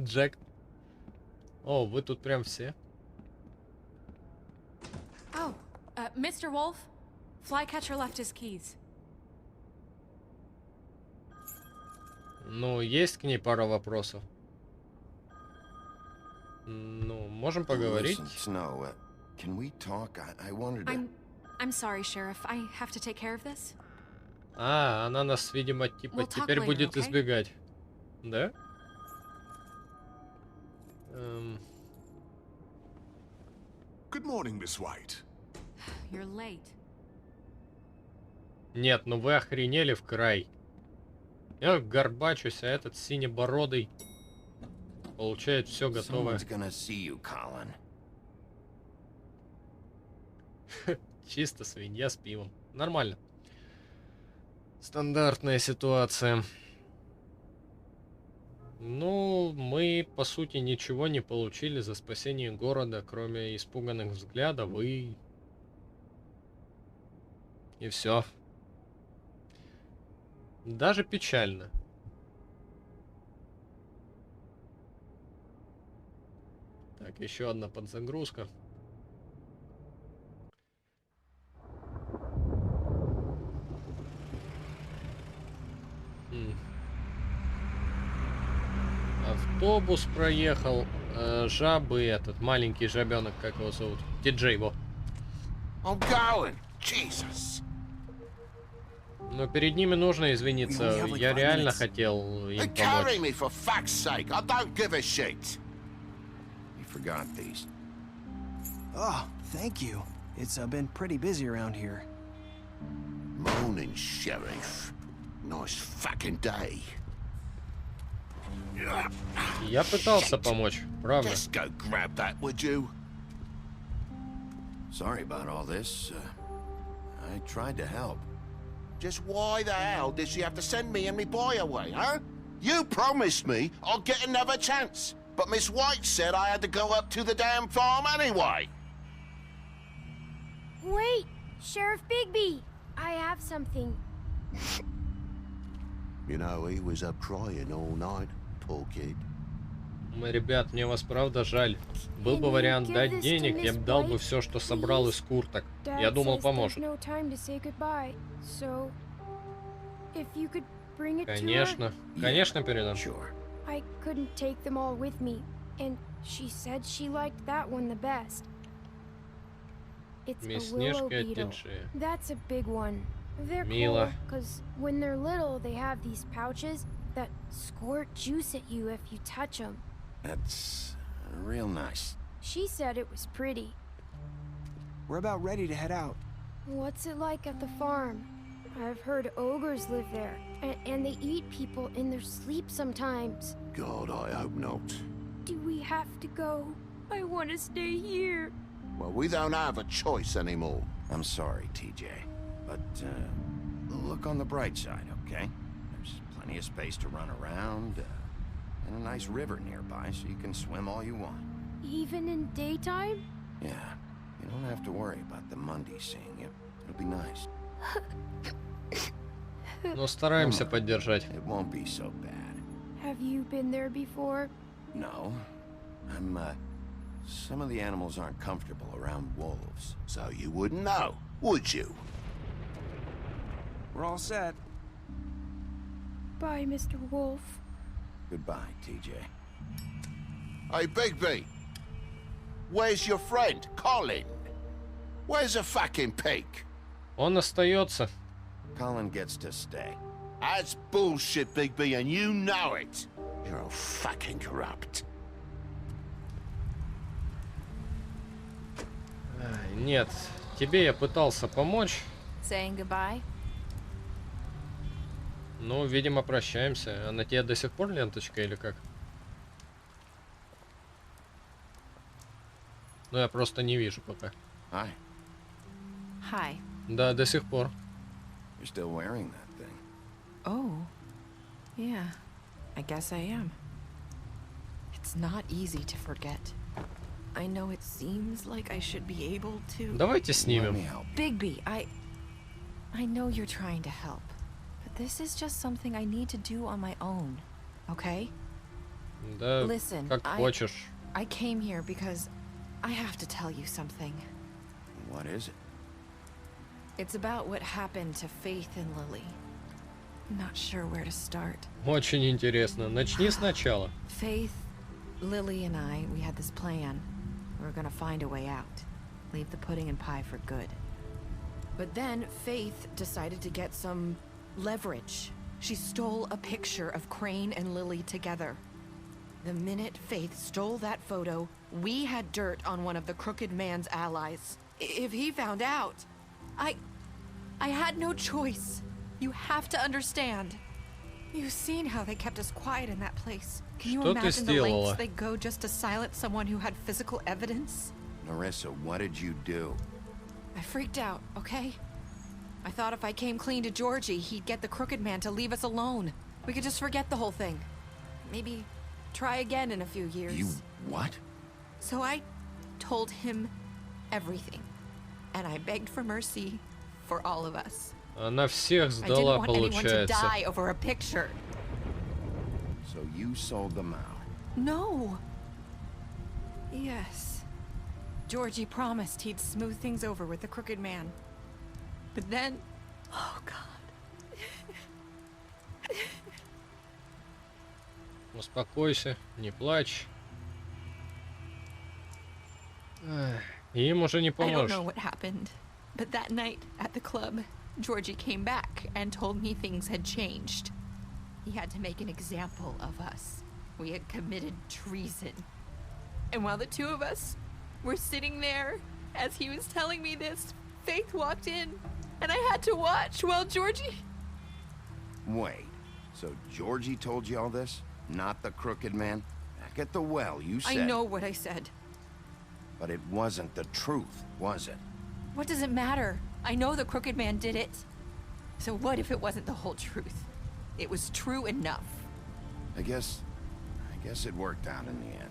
Джек. О, вы тут прям все. Oh, Mr. Wolf, Flycatcher left his keys. Ну, есть к ней пара вопросов. Ну, можем поговорить. Listen, Snow, can we talk? I wanted to... I'm sorry, Sheriff. I have to take care of this. А, она нас, видимо, типа We'll talk теперь later, будет okay? избегать. Да? Good morning, Miss White. You're late. Нет, ну вы охренели в край. Я горбачусь, а этот синебородый получает все готовое. Someone's gonna see you, Colin. Чисто свинья с пивом. Нормально. Стандартная ситуация. Ну, мы, по сути, ничего не получили за спасение города, кроме испуганных взглядов и все. Даже печально. Так, еще одна подзагрузка. Автобус проехал, жабы, этот маленький жабенок, как его зовут? Диджей, во. I'm going. Jesus. Но перед ними нужно извиниться. Я реально хотел им Carry me помочь. for fuck's sake. I don't give a shit. You forgot these. Oh, thank you. It's been pretty busy around here. Morning, Sheriff. Nice fucking day. Я пытался помочь, правда. Just go grab that, would you? Sorry about all this. I tried to help. Just why the hell did she have to send me and me boy away, huh? You promised me I'll get another chance, but Miss White said I had to go up to the damn farm anyway. Wait, Sheriff Bigby, I have something. You know, he was up crying all night, poor kid. Ребят, мне вас правда жаль. Был бы вариант дать денег, я бы дал бы все, что собрал из курток. Я думал, поможет. Конечно, конечно передам. I couldn't take them all with me, and she said she liked that one the best. It's a willow beetle. That's a big one. They're cool because when they're little, they have these pouches that squirt juice at you if you touch them. That's real nice. She said it was pretty. We're about ready to head out. What's it like at the farm? I've heard ogres live there, and they eat people in their sleep sometimes. God, I hope not. Do we have to go? I want to stay here. Well, we don't have a choice anymore. I'm sorry, TJ. But, look on the bright side, okay? There's plenty of space to run around, and a nice river nearby, so you can swim all you want. Even in daytime? Yeah. You don't have to worry about the Monday seeing you. It'll be nice. Но стараемся поддержать. It won't be so bad. Have you been there before? No. Some of the animals aren't comfortable around wolves, so you wouldn't know, would you? We're all set. Bye, Mr. Wolf. Goodbye, TJ. Hey, Bigby! Where's your friend, Colin? Where's the fucking pig? Он остается. Colin gets to stay. That's bullshit, Bigby, and you know it. You're all fucking corrupt. Нет, тебе я пытался помочь. Saying goodbye? Ну, видимо, прощаемся. А на тебе до сих пор ленточка или как? Ну, я просто не вижу пока. Hi. Hi. Да, до сих пор. You're still wearing that thing. Oh. Yeah. I guess I am. It's not easy to forget. I know it seems like I should be able to. Давайте снимем. Bigby, I know you're trying to help, but this is just something I need to do on my own, okay? Да, Listen, как хочешь. I came here because I have to tell you something. What is it? It's about what happened to Faith and Lily. Not sure where to start. Очень интересно. Начни сначала. Faith, Lily, and we had this plan. We were gonna find a way out. Leave the pudding and pie for good. But then Faith decided to get some leverage. She stole a picture of Crane and Lily together. The minute Faith stole that photo, we had dirt on one of the Crooked Man's allies. If he found out, I had no choice. You have to understand. You've seen how they kept us quiet in that place. Can you imagine the lengths they go just to silence someone who had physical evidence? Narissa, what did you do? I freaked out, okay? I thought if I came clean to Georgie, he'd get the Crooked Man to leave us alone. We could just forget the whole thing. Maybe try again in a few years. You what? So I told him everything. And I begged for mercy for all of us. Она всех I сдала, didn't want anyone to die получается. over a picture. So you sold them out? No. Yes. Georgie promised he'd smooth things over with the Crooked Man. But then... Oh, God. Успокойся, не плачь. Им уже не I don't поможешь. know what happened, but that night at the club, Georgie came back and told me things had changed. He had to make an example of us. We had committed treason. And while the two of us were sitting there, as he was telling me this, Faith walked in, and I had to watch while Georgie... Wait, so Georgie told you all this? Not the Crooked Man? Back at the well, you said... I know what I said. But it wasn't the truth, was it? What does it matter? I know the Crooked Man did it. So what if it wasn't the whole truth? It was true enough. I guess it worked out in the end.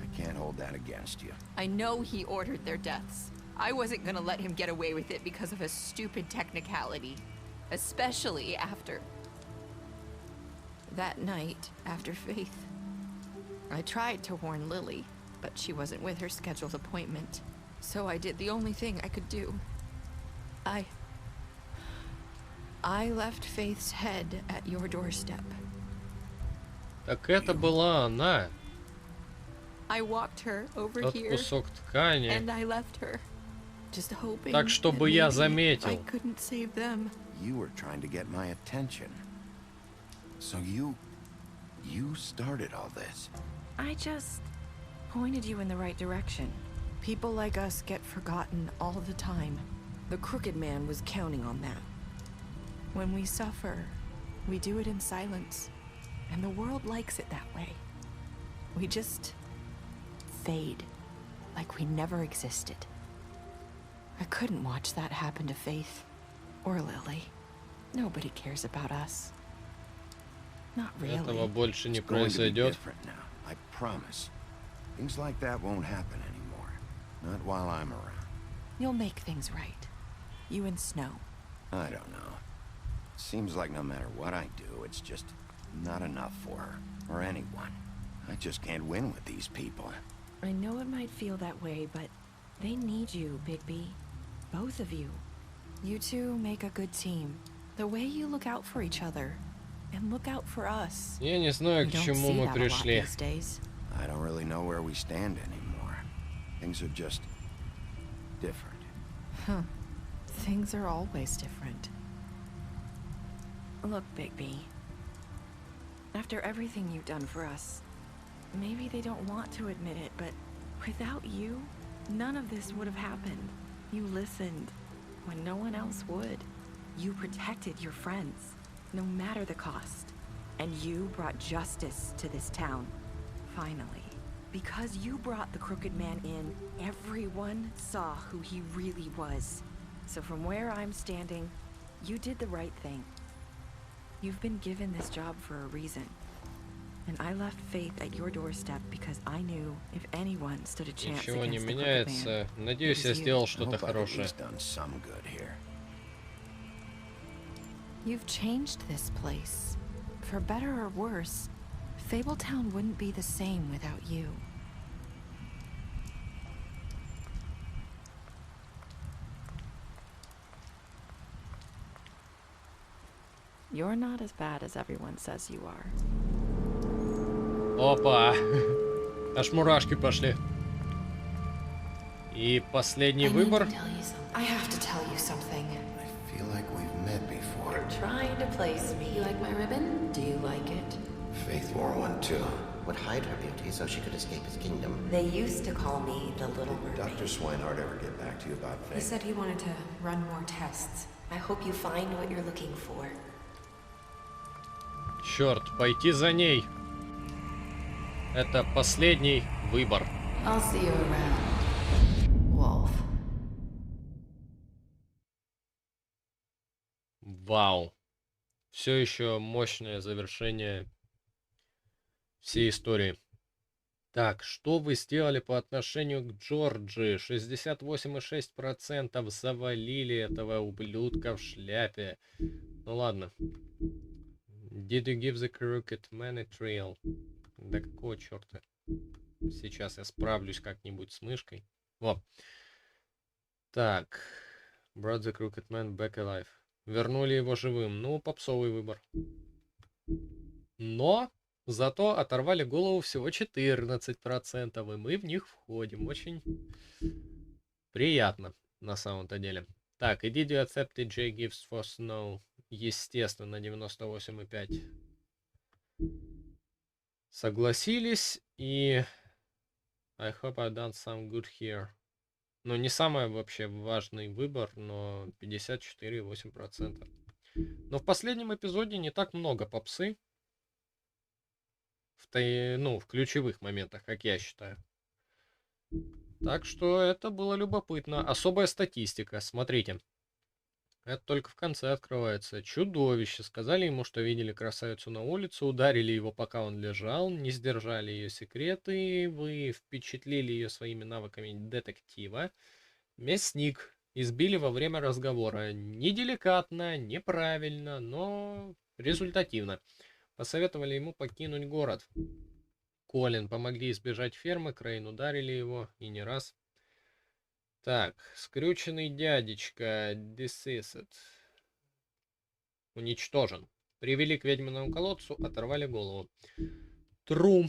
I can't hold that against you. I know he ordered their deaths. I wasn't gonna let him get away with it because of a stupid technicality. Especially after... that night, after Faith. I tried to warn Lily, but she wasn't with her scheduled appointment. So I did the only thing I could do. I left Faith's head at your doorstep. Так это была она. I walked her over Тот here, кусок ткани. and I left her, just hoping Так, чтобы that я maybe заметил. I couldn't save them. You were trying to get my attention. So you started all this. I just pointed you in the right direction. People like us get forgotten all the time. The Crooked Man was counting on that. When we suffer, we do it in silence. And the world likes it that way. We just fade, like we never existed. I couldn't watch that happen to Faith or Lily. Nobody cares about us. Not really. Этого больше не It's going to be произойдет. different now, I promise. Things like that won't happen anymore. Not while I'm around. You'll make things right. You and Snow. I don't know. Seems like no matter what I do, it's just not enough for her, or anyone. I just can't win with these people. I know it might feel that way, but they need you, Bigby. Both of you. You two make a good team. The way you look out for each other, and look out for us. Я не знаю, к чему мы пришли. I don't really know where we stand anymore. Things are just different. Huh. Things are always different. Look, Bigby. After everything you've done for us, maybe they don't want to admit it, but without you, none of this would have happened. You listened when no one else would. You protected your friends, no matter the cost. And you brought justice to this town, finally. Because you brought the Crooked Man in, everyone saw who he really was. So from where I'm standing, you did the right thing. You've been given this job for a reason. And I left Faith at your doorstep because I knew if anyone stood a chance Ничего не against the Crooked меняется. Man, Надеюсь, я сделал что-то хорошее. You've changed this place. For better or worse, Fabletown wouldn't be the same without you. You're not as bad as everyone says you are. Опа! Аж мурашки пошли. И последний выбор. I have to tell you something. I feel like we've met before. You're trying to place me. You like my ribbon? Do you like it? Faith wore one too. Would hide her beauty so she could escape his kingdom. They used to call me the Little Did Mermaid. Dr. Swinehart ever get back to you about Faith? He said he wanted to run more tests. I hope you find what you're looking for. Черт, пойти за ней. Это последний выбор. I'll see you around, Wolf. Вау. Все еще мощное завершение всей истории. Так, что вы сделали по отношению к Джорджи? 68,6% завалили этого ублюдка в шляпе. Ну ладно. Did you give the crooked man a trail? Да какого черта? Сейчас я справлюсь как-нибудь с мышкой. Во. Так. Brought the crooked man back alive. Вернули его живым. Ну, попсовый выбор. Но зато оторвали голову всего 14%, и мы в них входим. Очень приятно, на самом-то деле. Так, и did you accept J gifts for snow? Естественно, 98,5. Согласились, и I hope I've done some good here. Ну, не самый вообще важный выбор, но 54,8%. Но в последнем эпизоде не так много попсы. В ключевых моментах, как я считаю. Так что это было любопытно. Особая статистика, смотрите. Это только в конце открывается. Чудовище. Сказали ему, что видели красавицу на улице, ударили его, пока он лежал, не сдержали ее секреты, вы впечатлили ее своими навыками детектива. Мясник. Избили во время разговора. Неделикатно, неправильно, но результативно. Посоветовали ему покинуть город. Колин. Помогли избежать фермы, Крейн ударили его, и не раз. Так, скрюченный дядечка, deceased. Уничтожен. Привели к ведьминому колодцу, оторвали голову. Тру.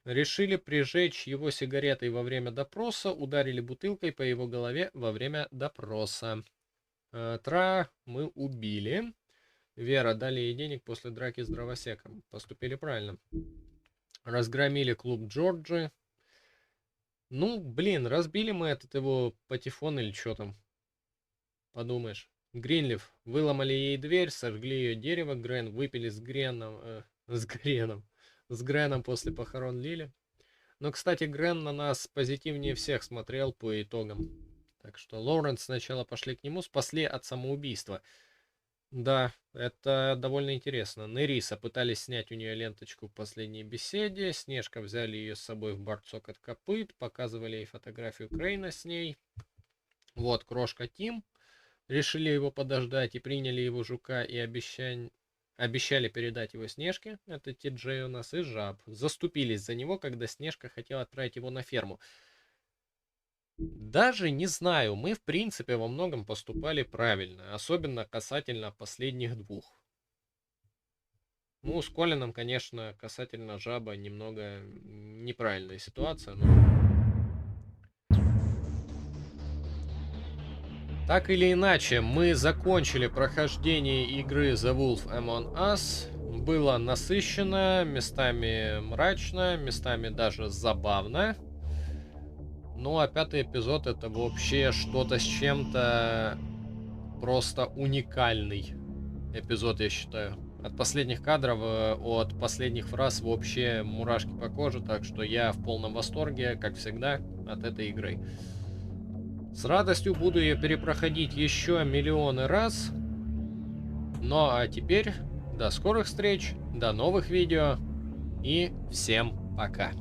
Решили прижечь его сигаретой во время допроса, ударили бутылкой по его голове во время допроса. Тра мы убили. Вера, дали ей денег после драки с дровосеком. Поступили правильно. Разгромили клуб Джорджи. Ну, блин, разбили мы этот его патефон или что там. Подумаешь. Гринлиф. Выломали ей дверь, сожгли ее дерево. Грен выпили с Греном после похорон Лили. Но, кстати, Грен на нас позитивнее всех смотрел по итогам. Так что Лоуренс сначала пошли к нему, спасли от самоубийства. Да, это довольно интересно. Нериса пытались снять у нее ленточку в последней беседе. Снежка взяли ее с собой в борцок от копыт. Показывали ей фотографию Крейна с ней. Вот, крошка Тим. Решили его подождать и приняли его жука и обещали передать его Снежке. Это Ти-Джей у нас и Жаб. Заступились за него, когда Снежка хотела отправить его на ферму. Даже не знаю, мы в принципе во многом поступали правильно, особенно касательно последних двух. Ну, с Колином, конечно, касательно Жаба немного неправильная ситуация, но... Так или иначе, мы закончили прохождение игры The Wolf Among Us. Было насыщенно, местами мрачно, местами даже забавно. Ну, а 5-й эпизод это вообще что-то с чем-то просто уникальный эпизод, я считаю. От последних кадров, от последних фраз вообще мурашки по коже, так что я в полном восторге, как всегда, от этой игры. С радостью буду ее перепроходить еще миллионы раз. Ну, а теперь до скорых встреч, до новых видео. И всем пока.